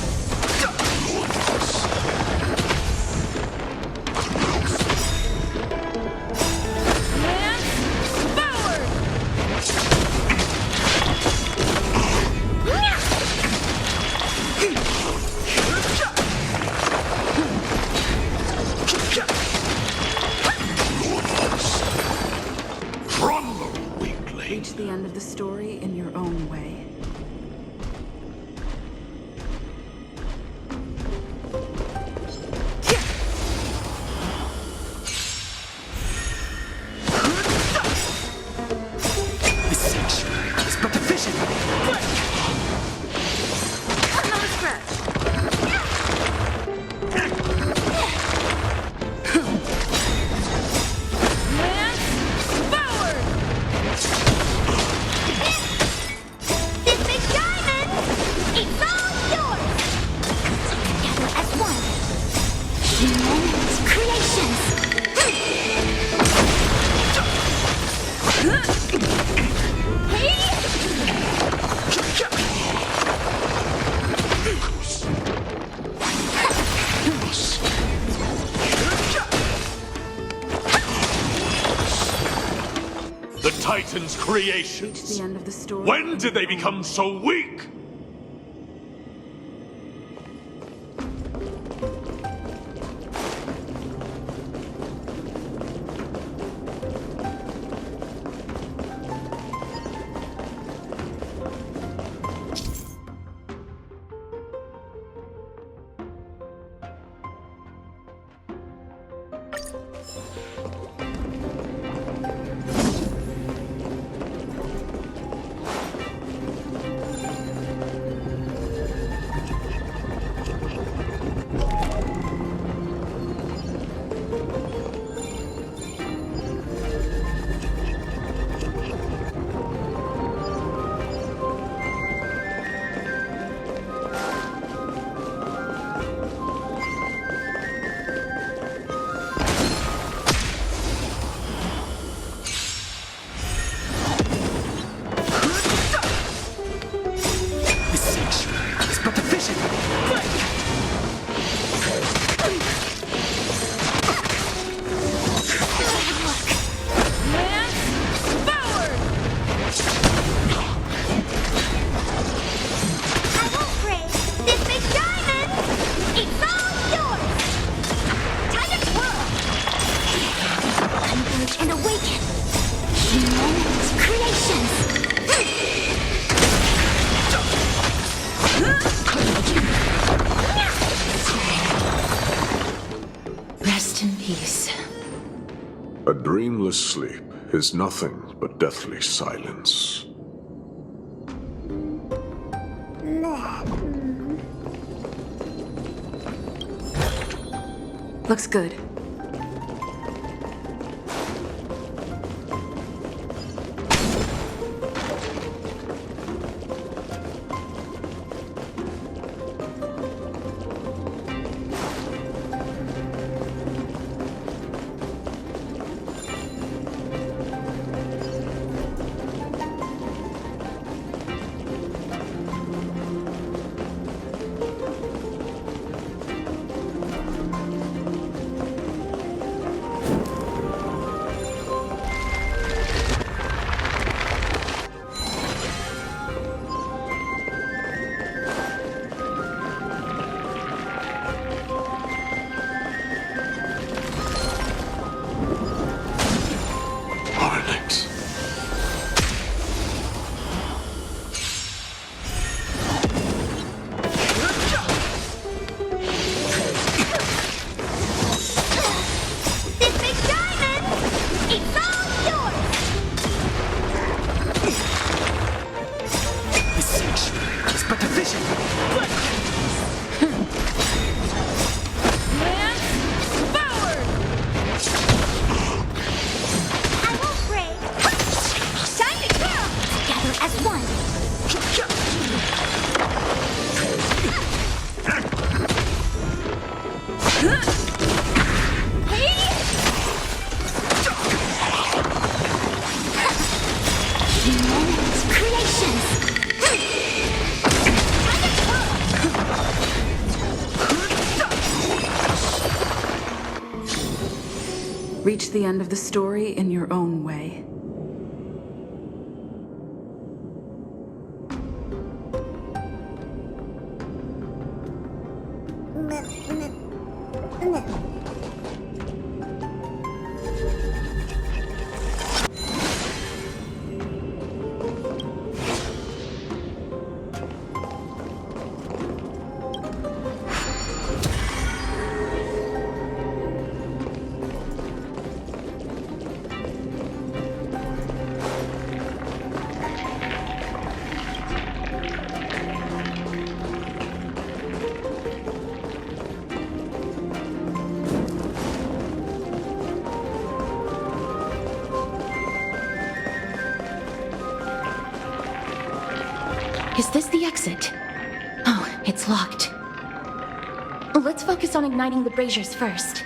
Satan's creations? Reach the end of the story. When did they become so weak? A dreamless sleep is nothing but deathly silence. Looks good. Reach the end of the story in your own way. Is this the exit? Oh, it's locked. Let's focus on igniting the braziers first.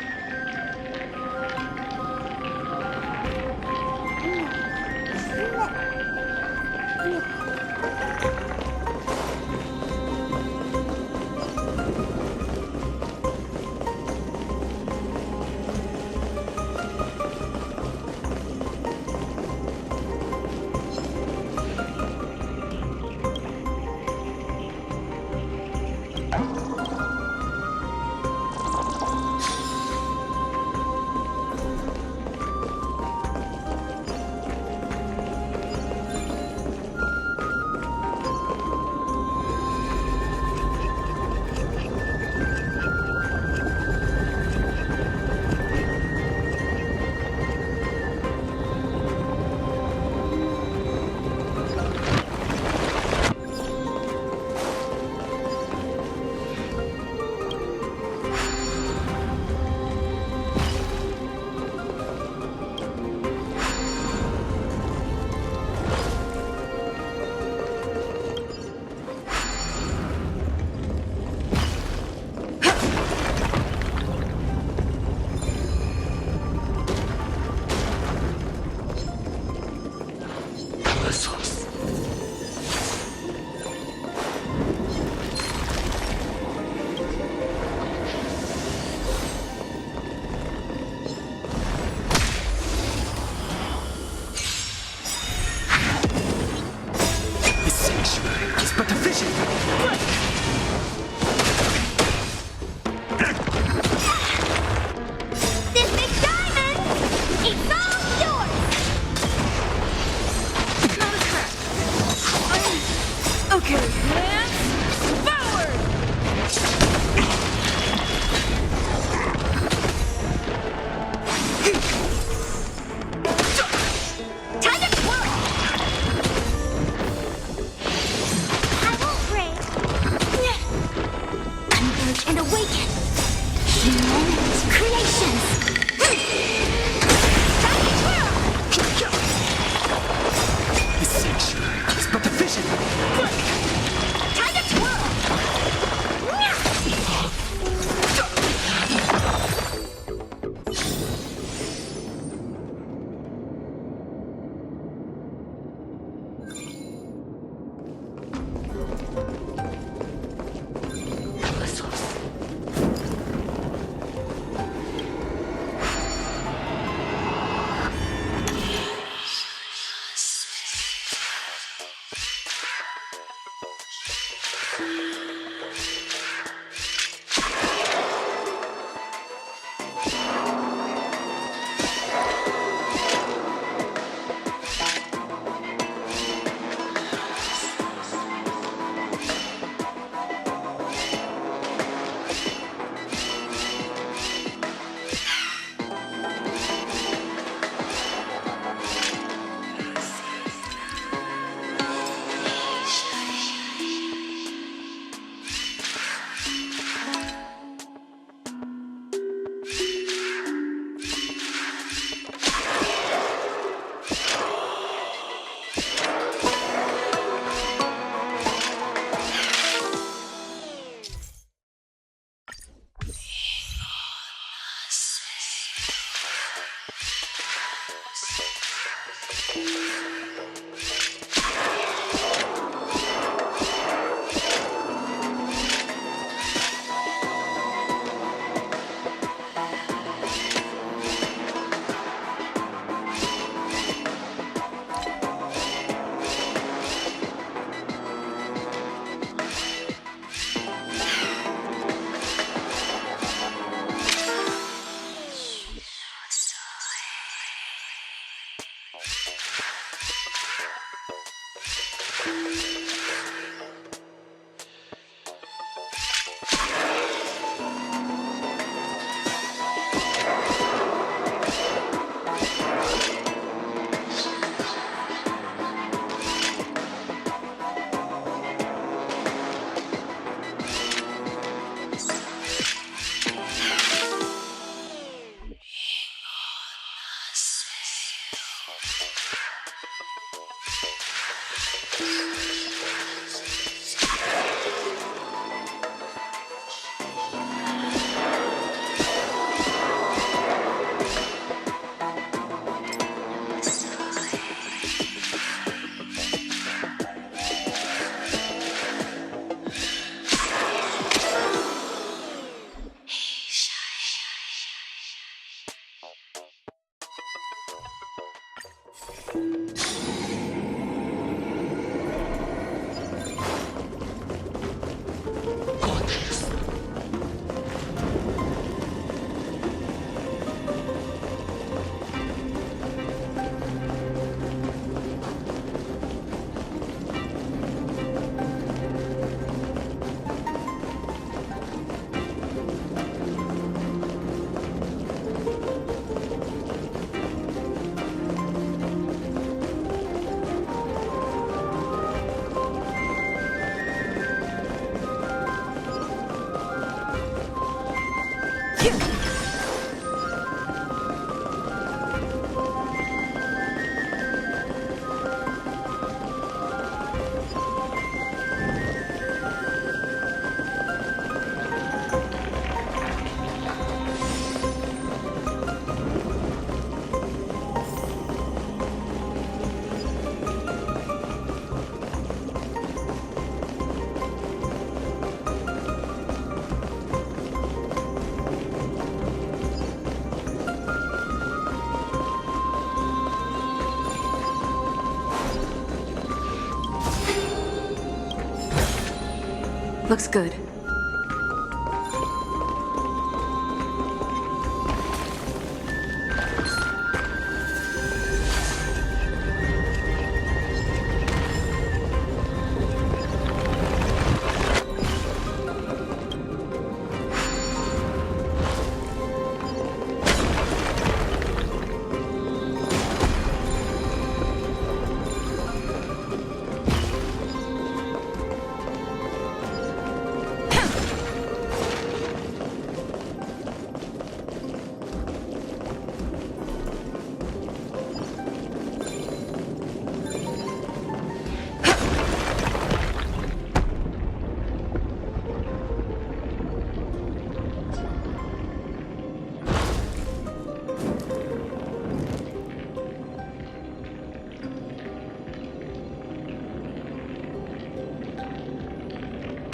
Looks good.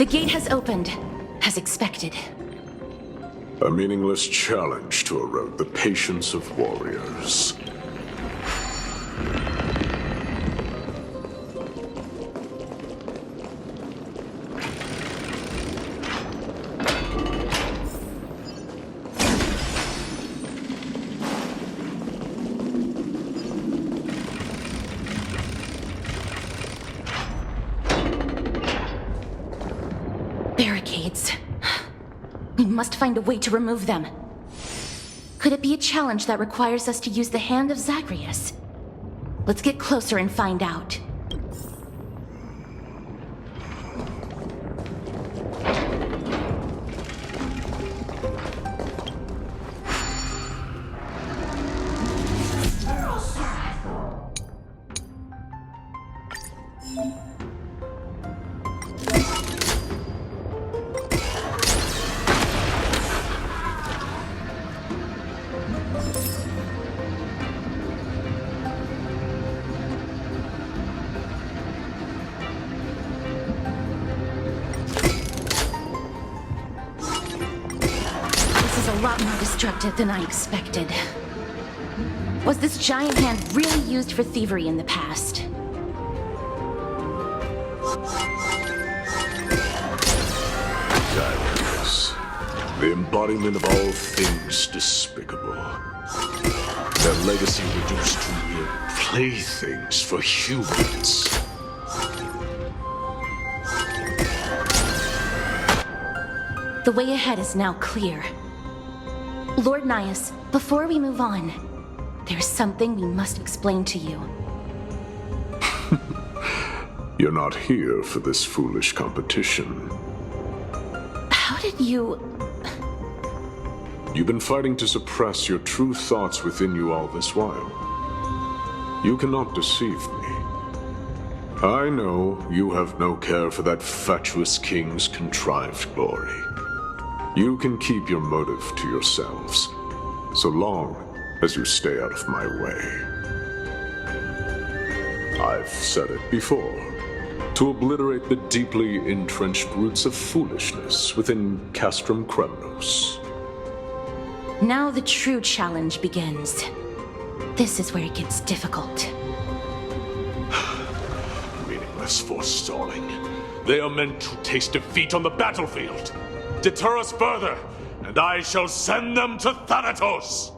The gate has opened, as expected. A meaningless challenge to erode the patience of warriors. Barricades. We must find a way to remove them. Could it be a challenge that requires us to use the hand of Zagreus? Let's get closer and find out. A lot more destructive than I expected. Was this giant hand really used for thievery in the past? Zagreus, the embodiment of all things despicable. Their legacy reduced to mere playthings for humans. The way ahead is now clear. Lord Nias, before we move on, there's something we must explain to you. You're not here for this foolish competition. How did you... You've been fighting to suppress your true thoughts within you all this while. You cannot deceive me. I know you have no care for that fatuous king's contrived glory. You can keep your motive to yourselves, so long as you stay out of my way. I've said it before. To obliterate the deeply entrenched roots of foolishness within Castrum Kremnos. Now the true challenge begins. This is where it gets difficult. Meaningless forestalling. They are meant to taste defeat on the battlefield. Deter us further, and I shall send them to Thanatos!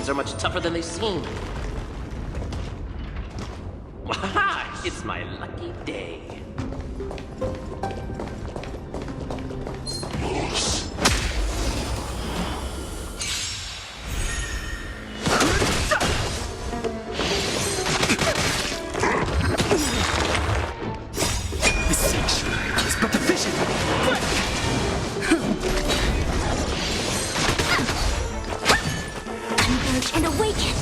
Are much tougher than they seem. Waha! It's my lucky day. And awaken!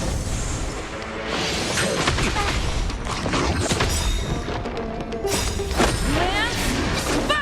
Lance,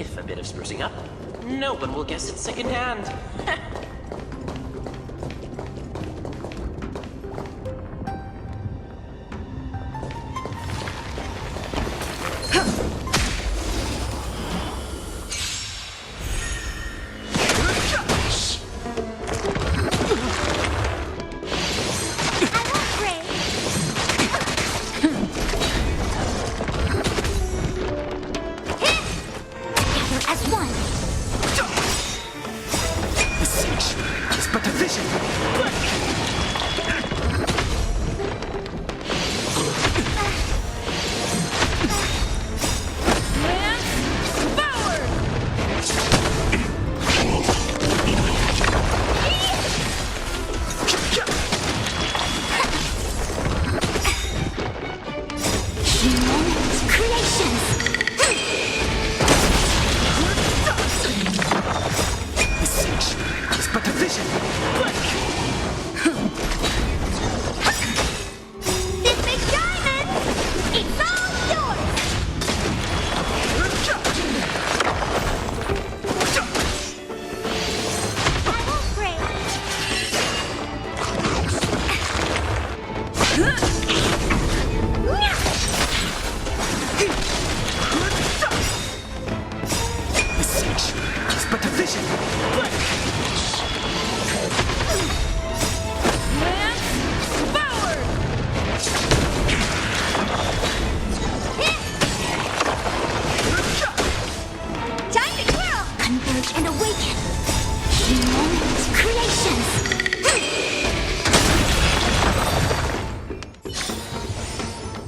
With a bit of sprucing up, no one will guess it secondhand.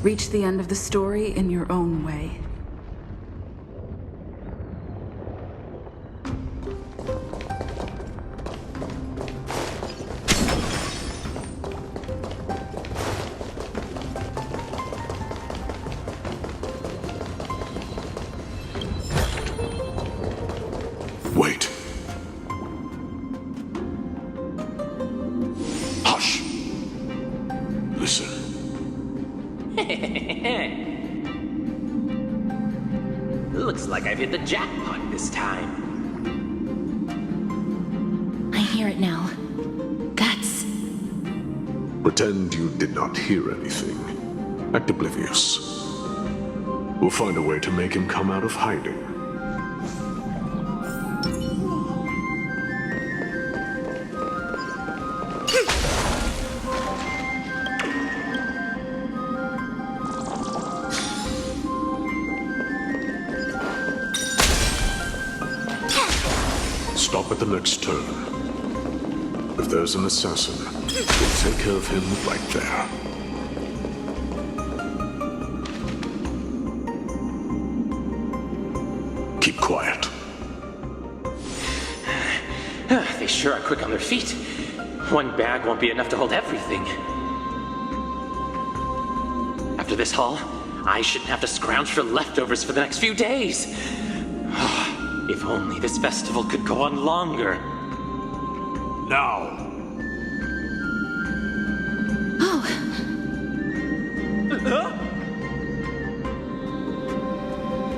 Reach the end of the story in your own way. Wait. Hush. Listen. Looks like I've hit the jackpot this time. I hear it now. That's... Pretend you did not hear anything. Act oblivious. We'll find a way to make him come out of hiding. Stop at the next turn. If there's an assassin, we'll take care of him right there. Keep quiet. They sure are quick on their feet. One bag won't be enough to hold everything. After this haul, I shouldn't have to scrounge for leftovers for the next few days. If only this festival could go on longer. Now. Oh.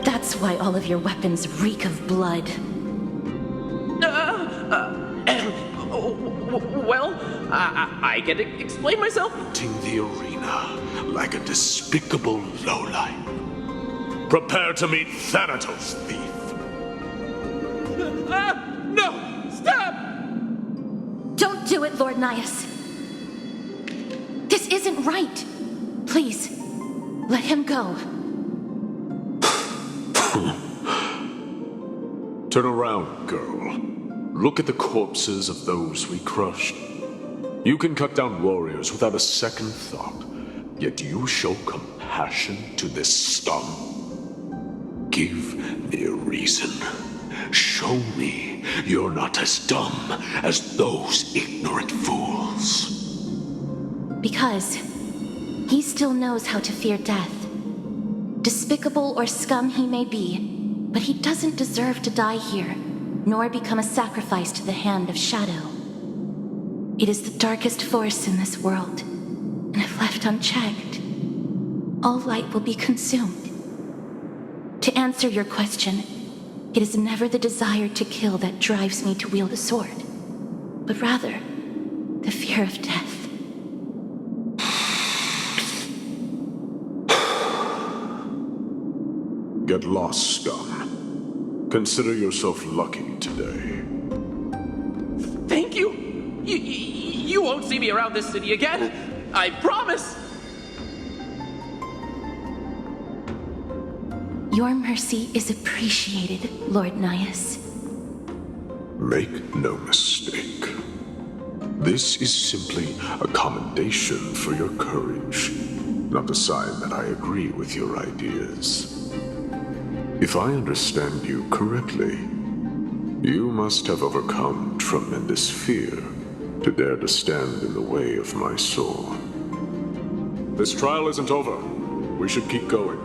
That's why all of your weapons reek of blood. Well, I can explain myself. Entering the arena like a despicable lowlife. Prepare to meet Thanatos, thief. No! Stop! Don't do it, Lord Nias. This isn't right. Please, let him go. Turn around, girl. Look at the corpses of those we crushed. You can cut down warriors without a second thought, yet you show compassion to this scum. Give me a reason. Show me you're not as dumb as those ignorant fools. Because he still knows how to fear death. Despicable or scum he may be, but he doesn't deserve to die here, nor become a sacrifice to the hand of Shadow. It is the darkest force in this world, and if left unchecked, all light will be consumed. To answer your question, It is never the desire to kill that drives me to wield a sword, but rather the fear of death. Get lost, scum. Consider yourself lucky today. Thank you! You won't see me around this city again! I promise! Your mercy is appreciated, Lord Nias. Make no mistake. This is simply a commendation for your courage, not a sign that I agree with your ideas. If I understand you correctly, you must have overcome tremendous fear to dare to stand in the way of my sword. This trial isn't over. We should keep going.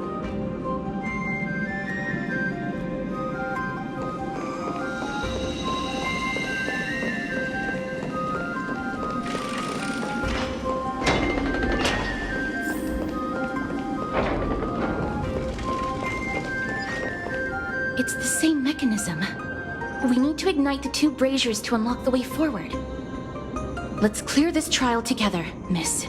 It's the same mechanism. We need to ignite the 2 braziers to unlock the way forward. Let's clear this trial together, miss.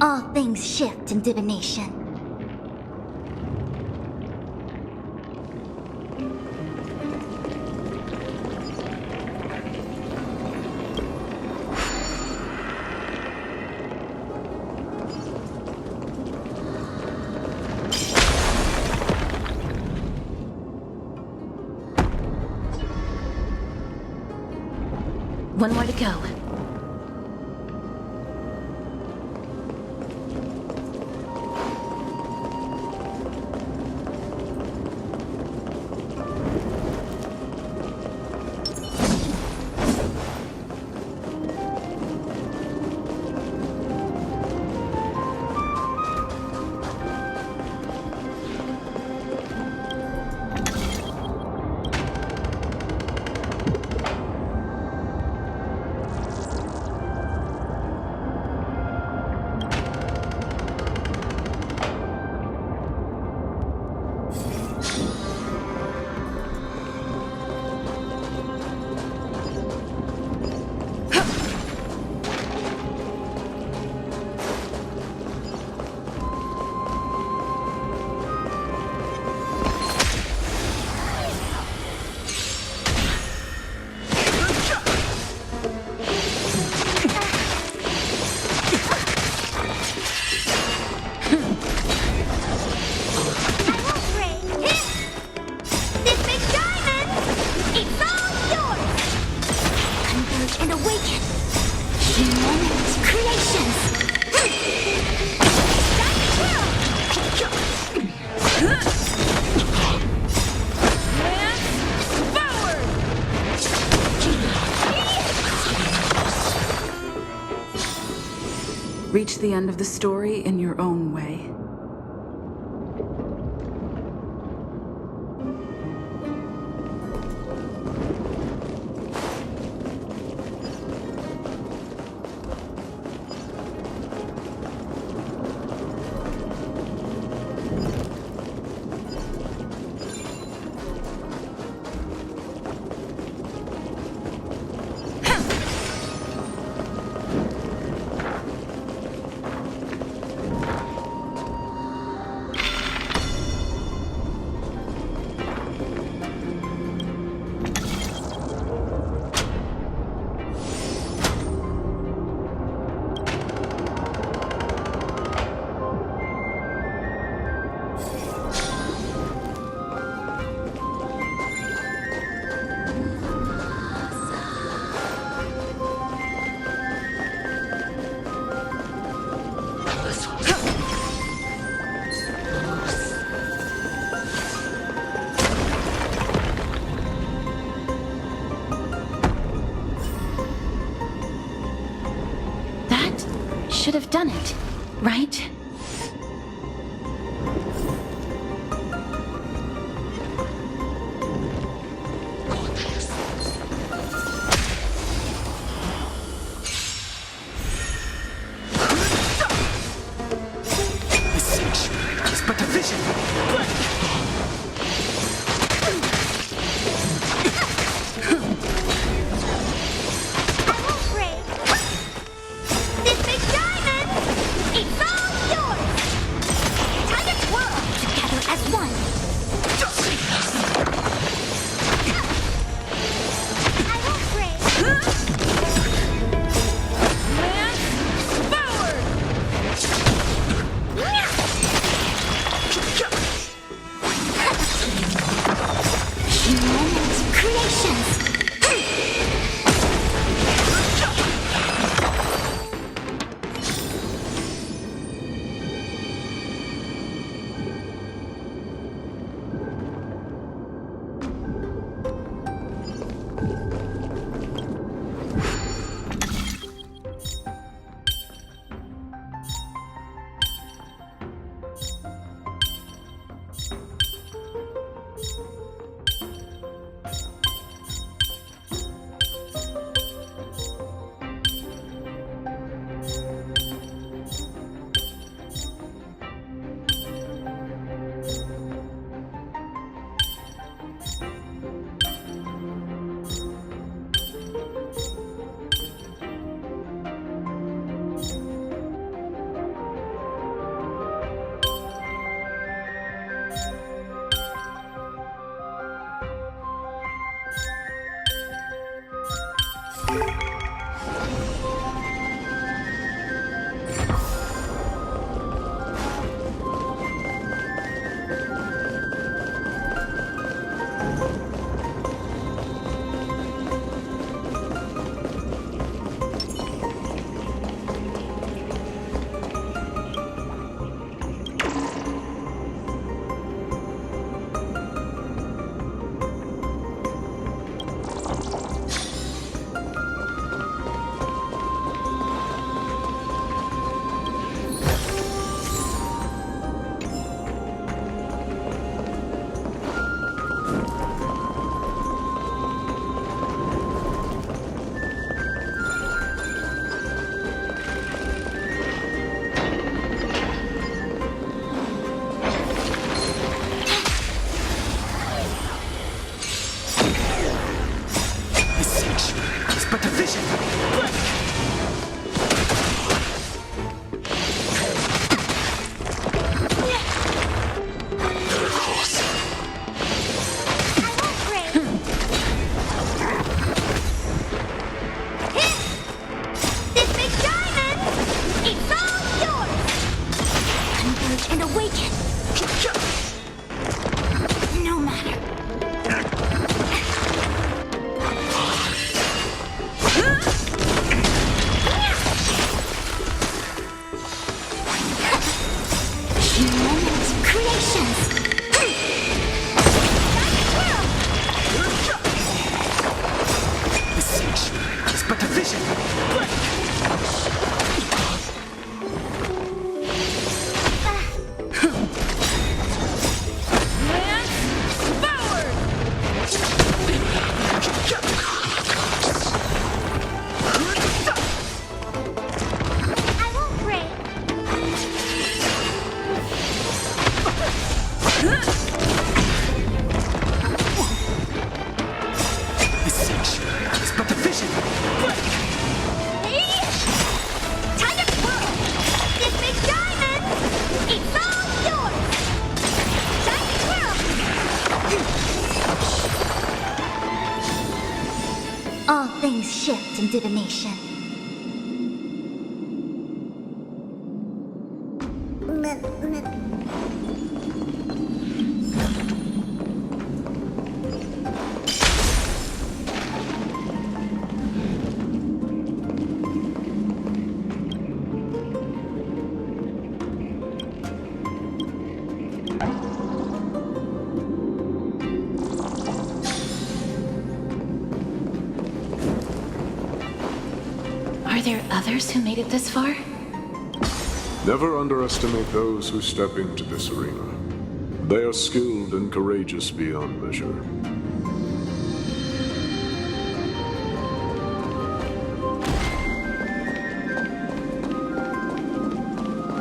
All things shift in divination. One more to go. Reach the end of the story in your own way. Should have done it, right? I won't break. This sanctuary is but a vision. Time to twirl! This big diamond! It's all yours! Time to twirl! All things shift in divination. Are there others who made it this far? Never underestimate those who step into this arena. They are skilled and courageous beyond measure.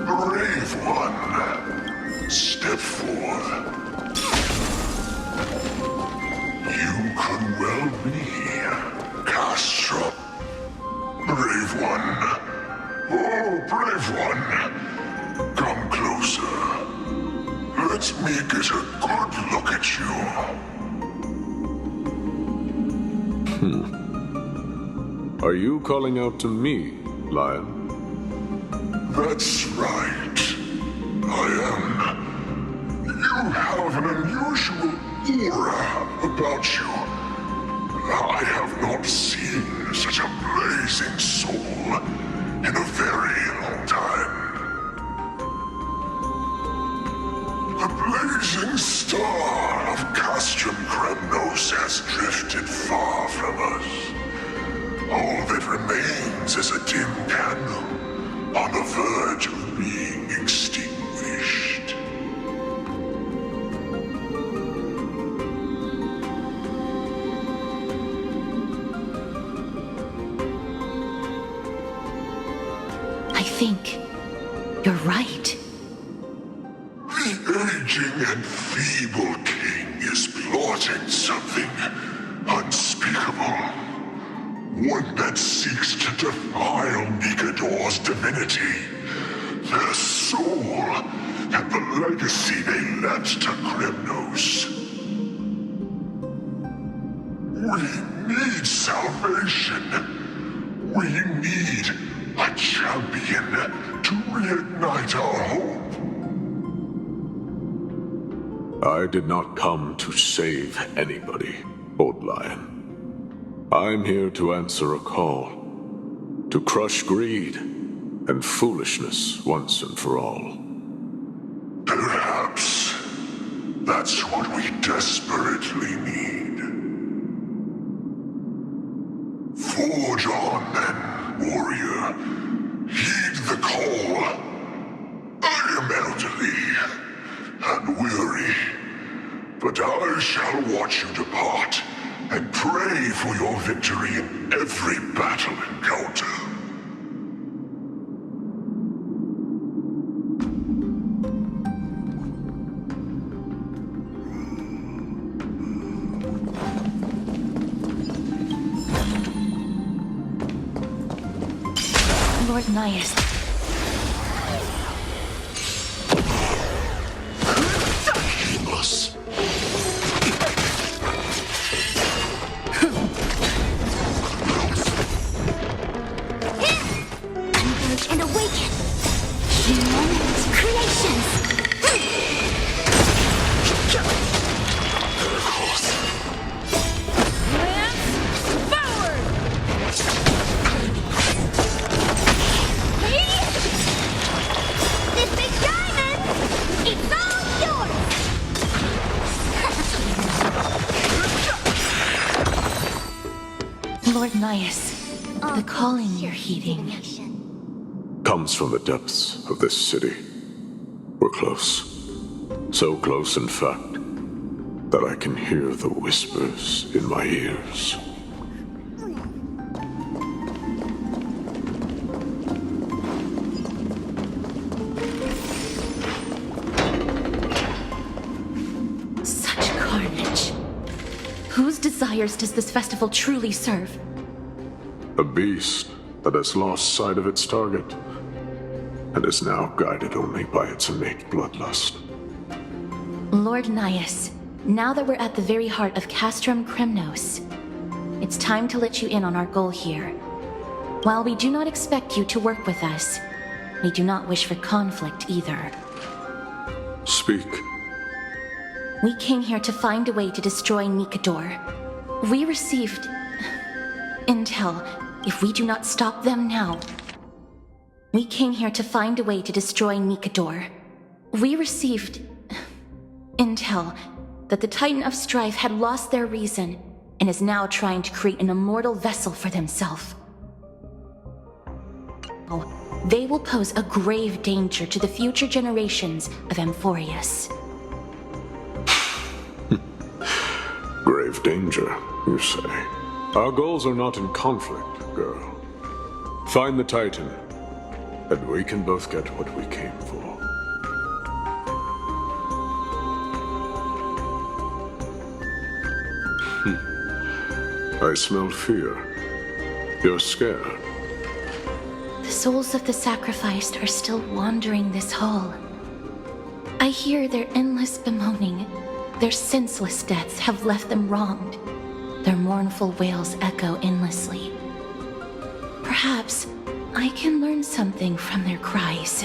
Brave one, step forth. You could well be Castro. Brave one. Oh, brave one. Come closer. Let me get a good look at you. Are you calling out to me, Lion? That's right. I am. You have an unusual aura about you. I have not seen such a blazing soul in a very long time. The blazing star of Castrum Kremnos has drifted far from us. All that remains is a dim candle on the verge of being extinguished. I think you're right. The aging and feeble king is plotting something unspeakable. One that seeks to defile Nikador's divinity, their soul, and the legacy they left to Kremnos. We need salvation. We need a champion to reignite our hope. I did not come to save anybody, Old Lion. I'm here to answer a call, to crush greed and foolishness once and for all. Perhaps that's what we desperately need. Forge on, then, warrior. Heed the call. I am elderly and weary, but I shall watch you depart and pray for your victory in every battle encounter. Lord Nyas. Heedless. Engage and awaken! Human creations! This big diamond! It's all yours! Lord Nyas, the calling you're heeding comes from the depths of this city. We're close. So close, in fact, that I can hear the whispers in my ears. desires does this festival truly serve? A beast that has lost sight of its target and is now guided only by its innate bloodlust. Lord Naius, now that we're at the very heart of Castrum Kremnos, it's time to let you in on our goal here. While we do not expect you to work with us, we do not wish for conflict either. Speak. We came here to find a way to destroy Nikador. We received intel. If we do not stop them now, we came here to find a way to destroy Nikador. We received intel that the Titan of Strife had lost their reason and is now trying to create an immortal vessel for themselves. They will pose a grave danger to the future generations of Amphoreus. Grave danger, you say? Our goals are not in conflict, girl. Find the Titan, and we can both get what we came for. I smell fear. You're scared. The souls of the sacrificed are still wandering this hall. I hear their endless bemoaning. Their senseless deaths have left them wronged. Their mournful wails echo endlessly. Perhaps I can learn something from their cries.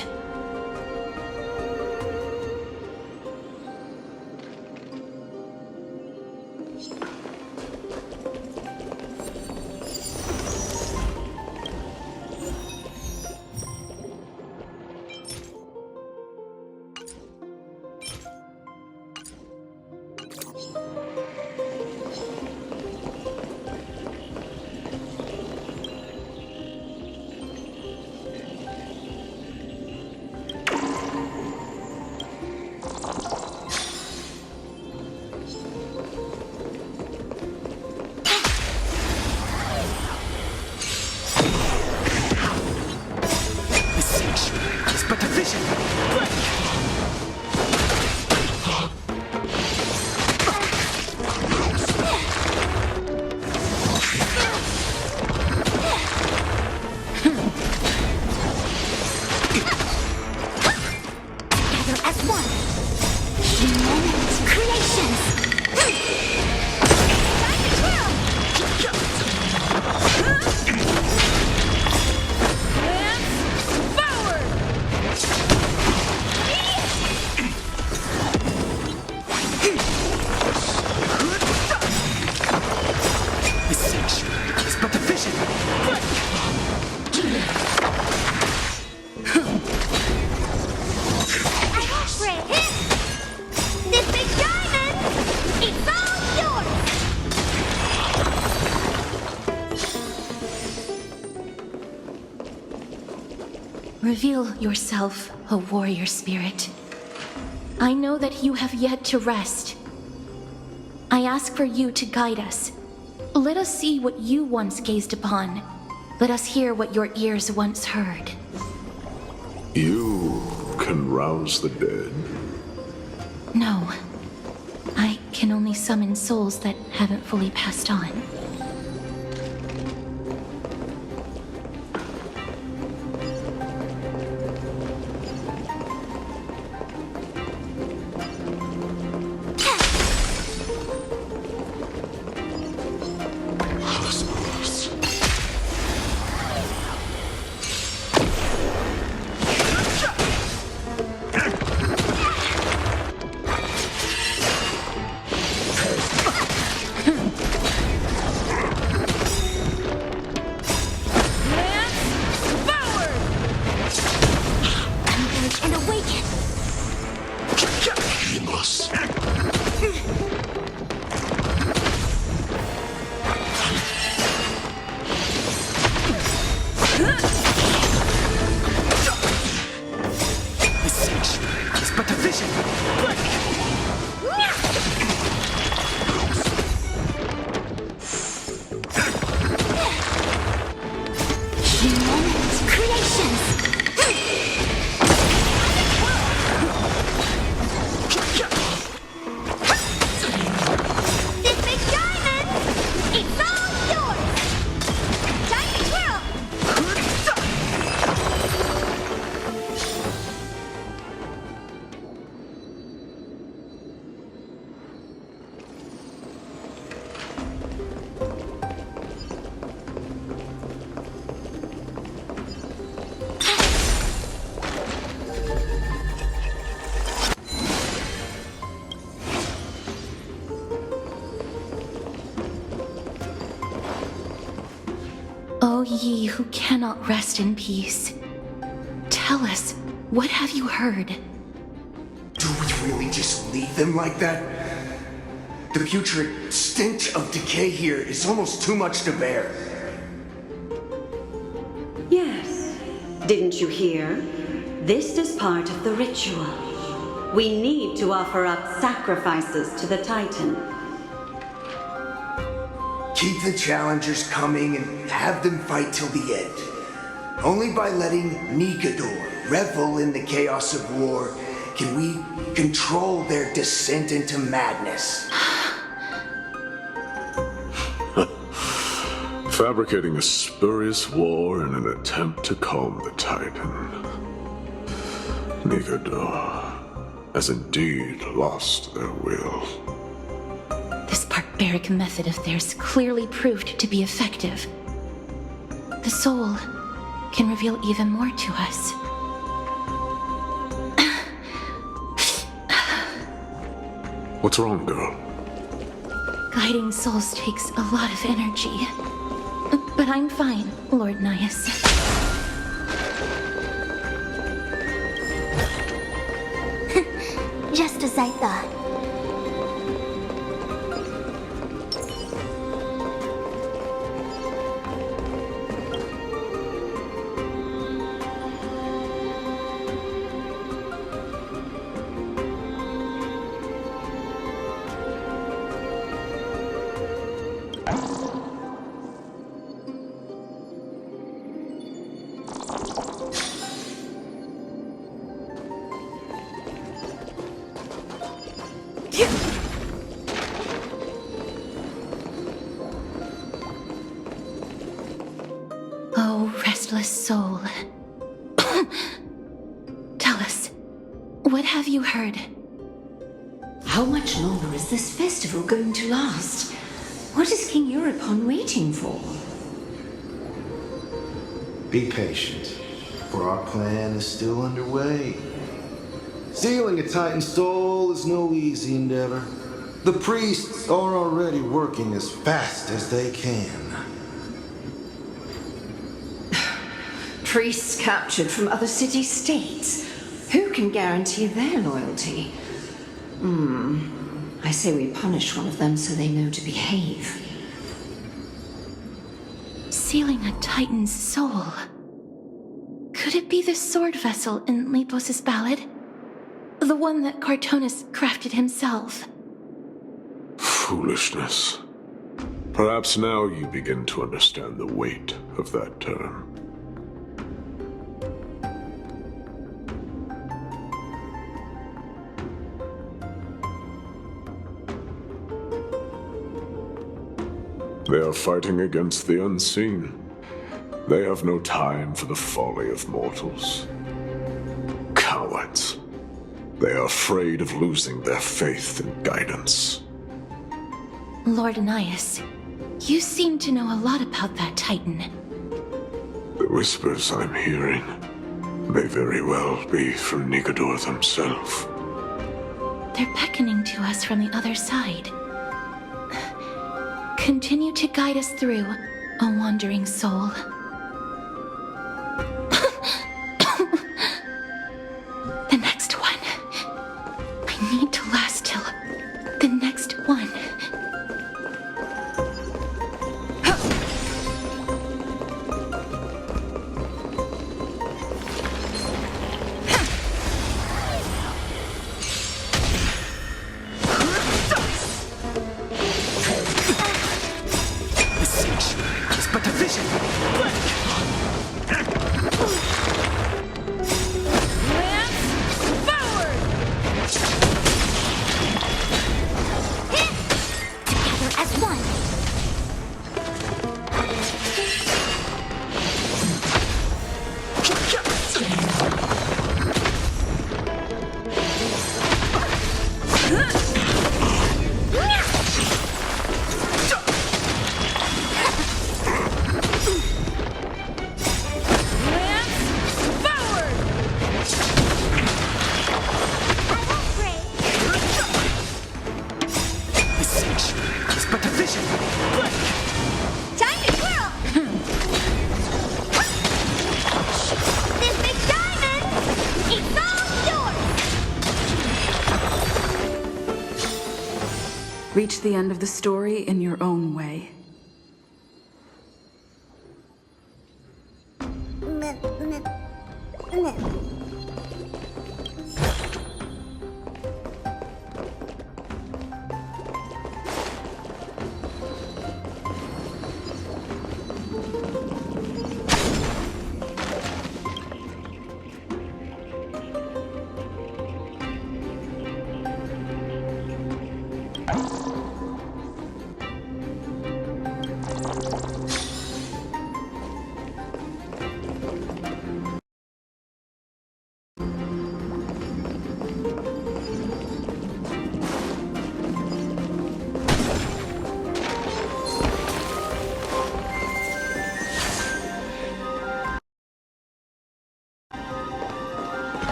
Reveal yourself, O warrior spirit. I know that you have yet to rest. I ask for you to guide us. Let us see what you once gazed upon. Let us hear what your ears once heard. You can rouse the dead. No. I can only summon souls that haven't fully passed on. O ye who cannot rest in peace, tell us, what have you heard? Do we really just leave them like that? The putrid stench of decay here is almost too much to bear. Yes. Didn't you hear? This is part of the ritual. We need to offer up sacrifices to the Titan. Keep the challengers coming and have them fight till the end. Only by letting Nigador revel in the chaos of war can we control their descent into madness. Fabricating a spurious war in an attempt to calm the Titan. Nigador has indeed lost their will. This barbaric method of theirs clearly proved to be effective. The soul can reveal even more to us. What's wrong, girl? Guiding souls takes a lot of energy. But I'm fine, Lord Nias. Just as I thought. Oh, restless soul. Tell us, what have you heard? How much longer is this festival going to last? What is King Euripon waiting for? Be patient, for our plan is still underway. Sealing a Titan soul is no easy endeavor. The priests are already working as fast as they can. Priests captured from other city-states. Who can guarantee their loyalty? I say we punish one of them so they know to behave. Sealing a Titan's soul. Could it be the sword vessel in Lepos' ballad? The one that Cartonus crafted himself? Foolishness. Perhaps now you begin to understand the weight of that term. They are fighting against the unseen. They have no time for the folly of mortals. Cowards. They are afraid of losing their faith and guidance. Lord Nias, you seem to know a lot about that Titan. The whispers I'm hearing may very well be from Nigador himself. They're beckoning to us from the other side. Continue to guide us through, a wandering soul. The next one. I need to last till the next one. But the vision! Together as one. reach the end of the story in your own way.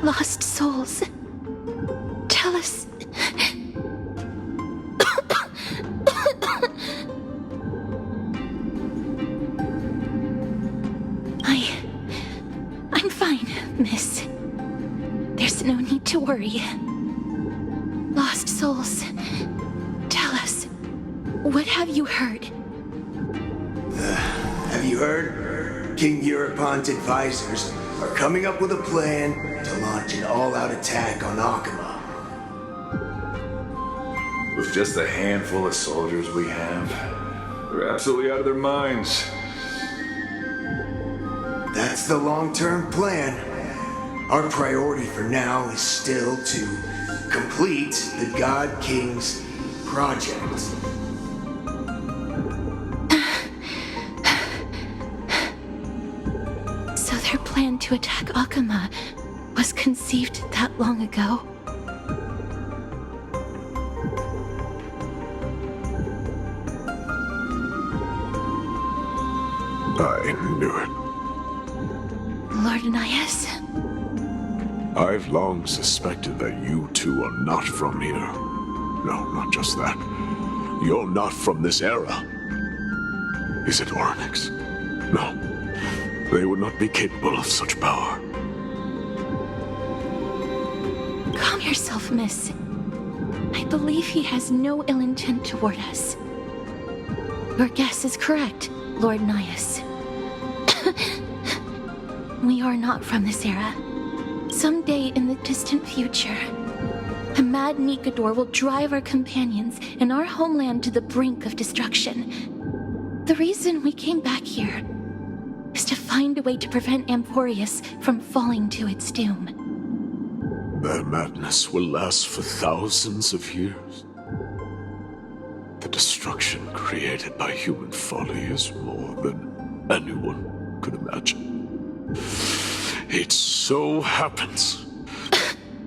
Lost souls. Tell us. I'm fine, miss. There's no need to worry. Lost souls. Tell us. What have you heard? Have you heard? King Europont's advisors are coming up with a plan to launch an all-out attack on Akama. With just a handful of soldiers we have, they're absolutely out of their minds. That's the long-term plan. Our priority for now is still to complete the God King's project. So their plan to attack Akama was conceived that long ago? I knew it. Lord Anais? I've long suspected that you two are not from here. No, not just that. You're not from this era. Is it Oryx? No. They would not be capable of such power. Calm yourself, miss. I believe he has no ill intent toward us. Your guess is correct, Lord Nias. We are not from this era. Someday in the distant future, a mad Nikador will drive our companions and our homeland to the brink of destruction. The reason we came back here is to find a way to prevent Amphoreus from falling to its doom. Their madness will last for thousands of years. The destruction created by human folly is more than anyone could imagine. It so happens.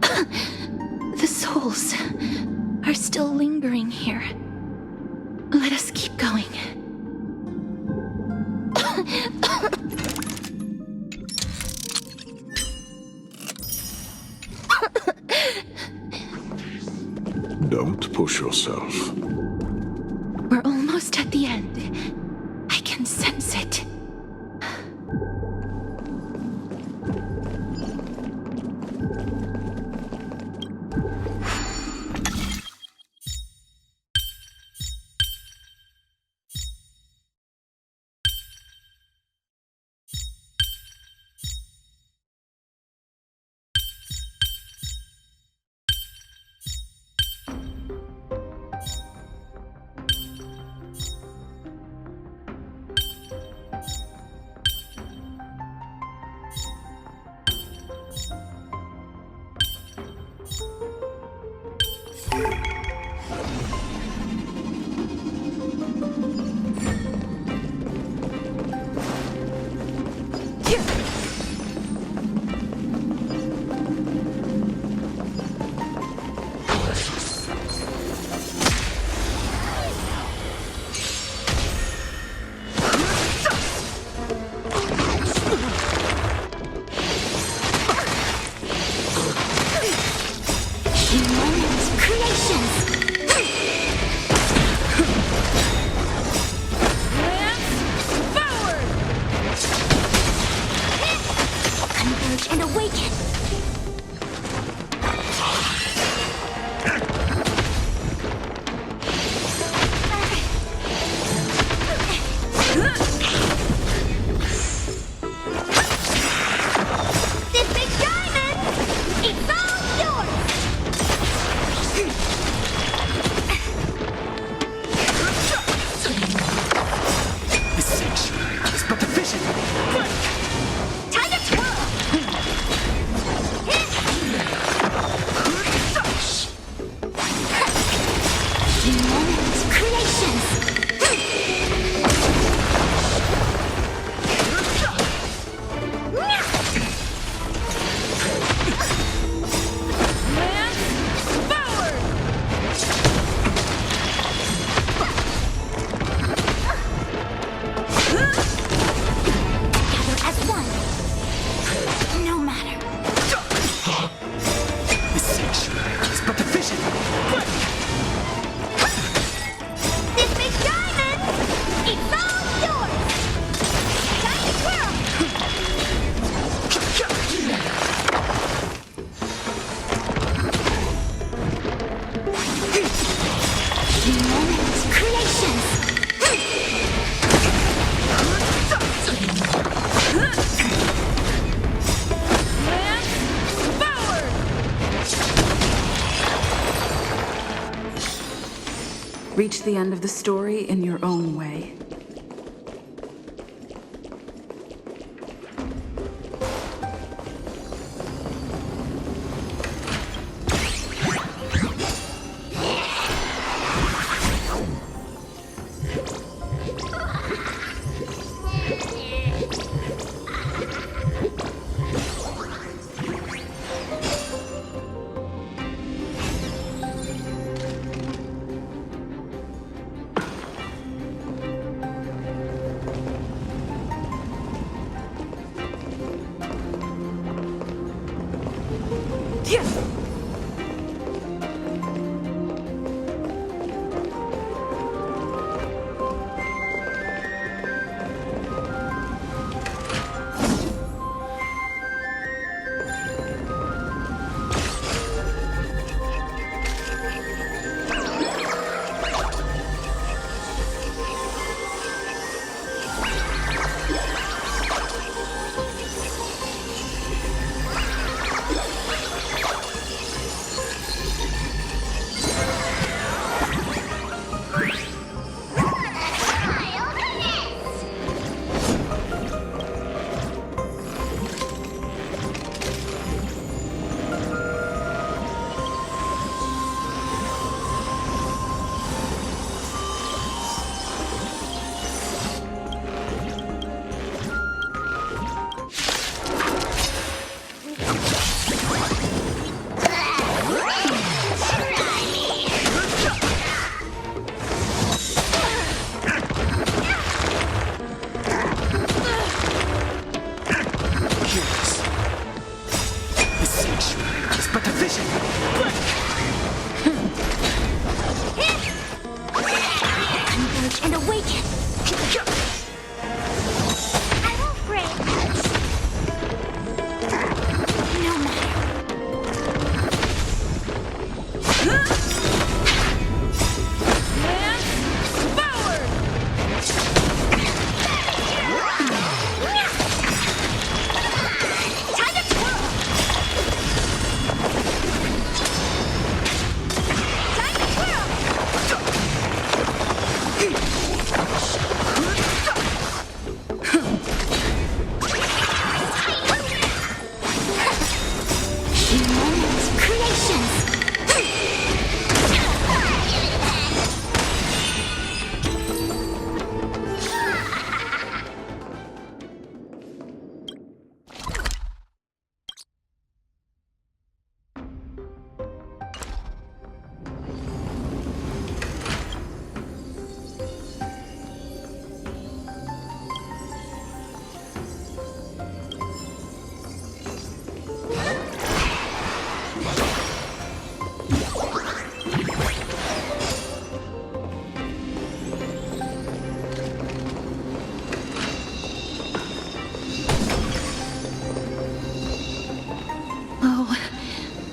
The souls are still lingering here. Let us keep going. Don't push yourself. We're almost at the end. I can sense it. Reach the end of the story in your own way.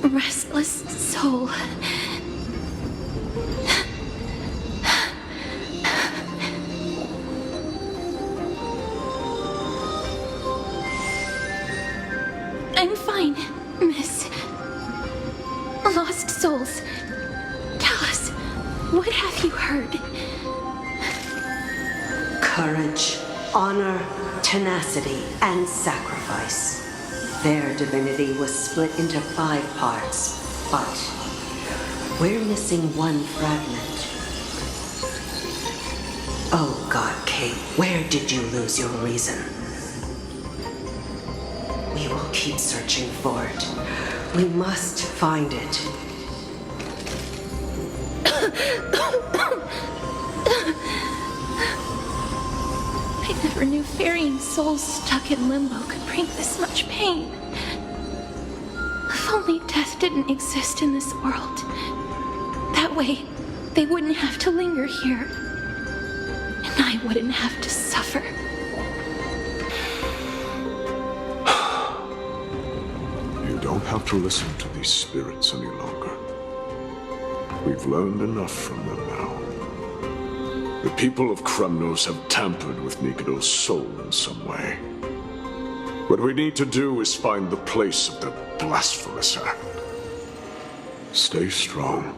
Restless soul. I'm fine, miss. Lost souls. Tell us, what have you heard? Courage, honor, tenacity, and sacrifice. Their divinity was split into 5 parts, but we're missing one fragment. Oh God, Kate, where did you lose your reason? We will keep searching for it. We must find it. I never knew ferrying souls stuck in limbo could bring this much pain. If only death didn't exist in this world. That way, they wouldn't have to linger here. And I wouldn't have to suffer. You don't have to listen to these spirits any longer. We've learned enough from them now. The people of Kremnos have tampered with Nikado's soul in some way. What we need to do is find the place of their blasphemous act. Stay strong.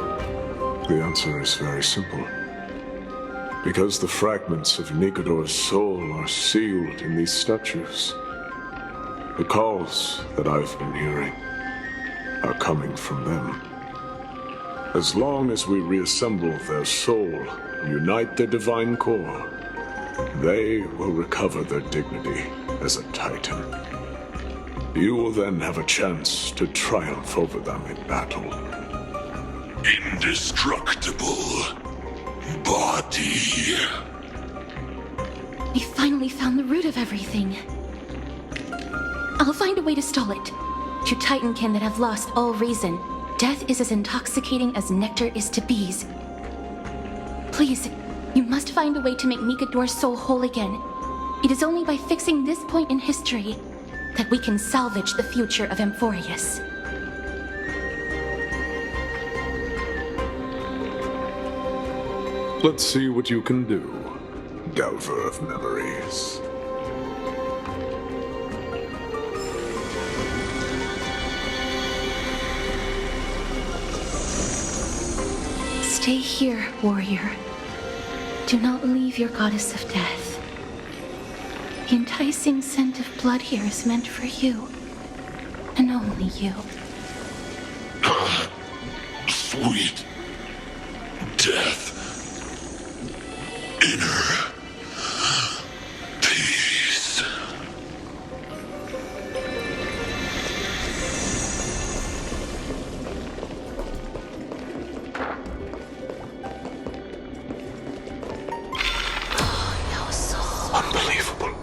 The answer is very simple. Because the fragments of Nikador's soul are sealed in these statues. The calls that I've been hearing are coming from them. As long as we reassemble their soul and unite their divine core, they will recover their dignity as a Titan. You will then have a chance to triumph over them in battle. Indestructible body. We finally found the root of everything. I'll find a way to stall it. To Titankin that have lost all reason, death is as intoxicating as nectar is to bees. Please, you must find a way to make Nikador's soul whole again. It is only by fixing this point in history that we can salvage the future of Amphoreus. Let's see what you can do, Delver of Memories. Stay here, warrior. Do not leave your goddess of death. The enticing scent of blood here is meant for you, and only you. Sweet death. Inner peace. Unbelievable.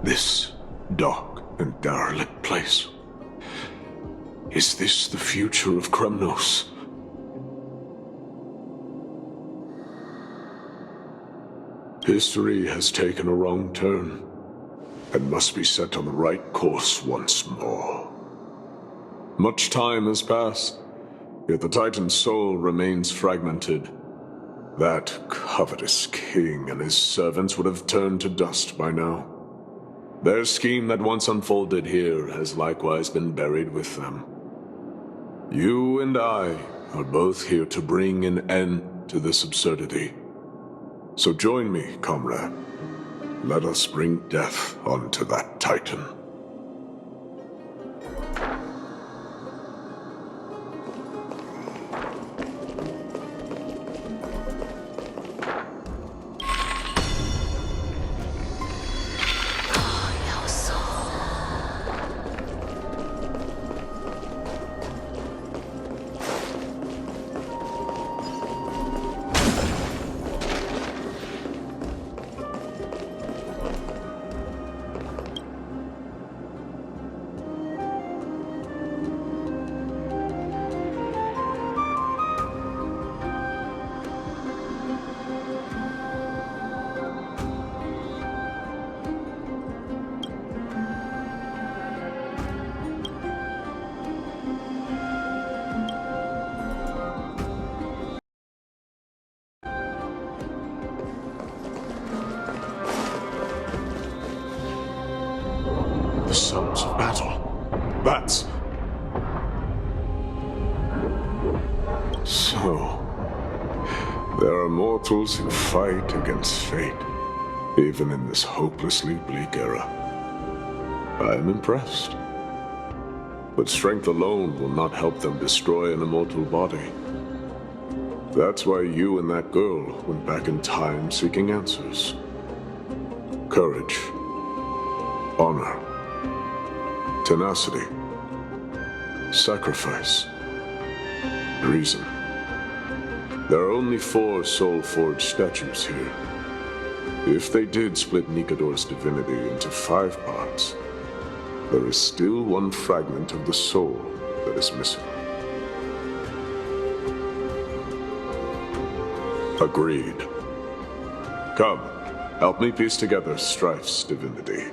This dark and derelict place. Is this the future of Kremnos? History has taken a wrong turn, and must be set on the right course once more. Much time has passed, yet the Titan's soul remains fragmented. That covetous king and his servants would have turned to dust by now. Their scheme that once unfolded here has likewise been buried with them. You and I are both here to bring an end to this absurdity. So join me, comrade. Let us bring death onto that Titan. The sounds of battle. Bats! So, there are mortals who fight against fate, even in this hopelessly bleak era. I am impressed. But strength alone will not help them destroy an immortal body. That's why you and that girl went back in time seeking answers. Courage. Honor. Tenacity. Sacrifice. Reason. There are only 4 soul-forged statues here. If they did split Nikador's divinity into 5 parts, there is still one fragment of the soul that is missing. Agreed. Come, help me piece together Strife's divinity.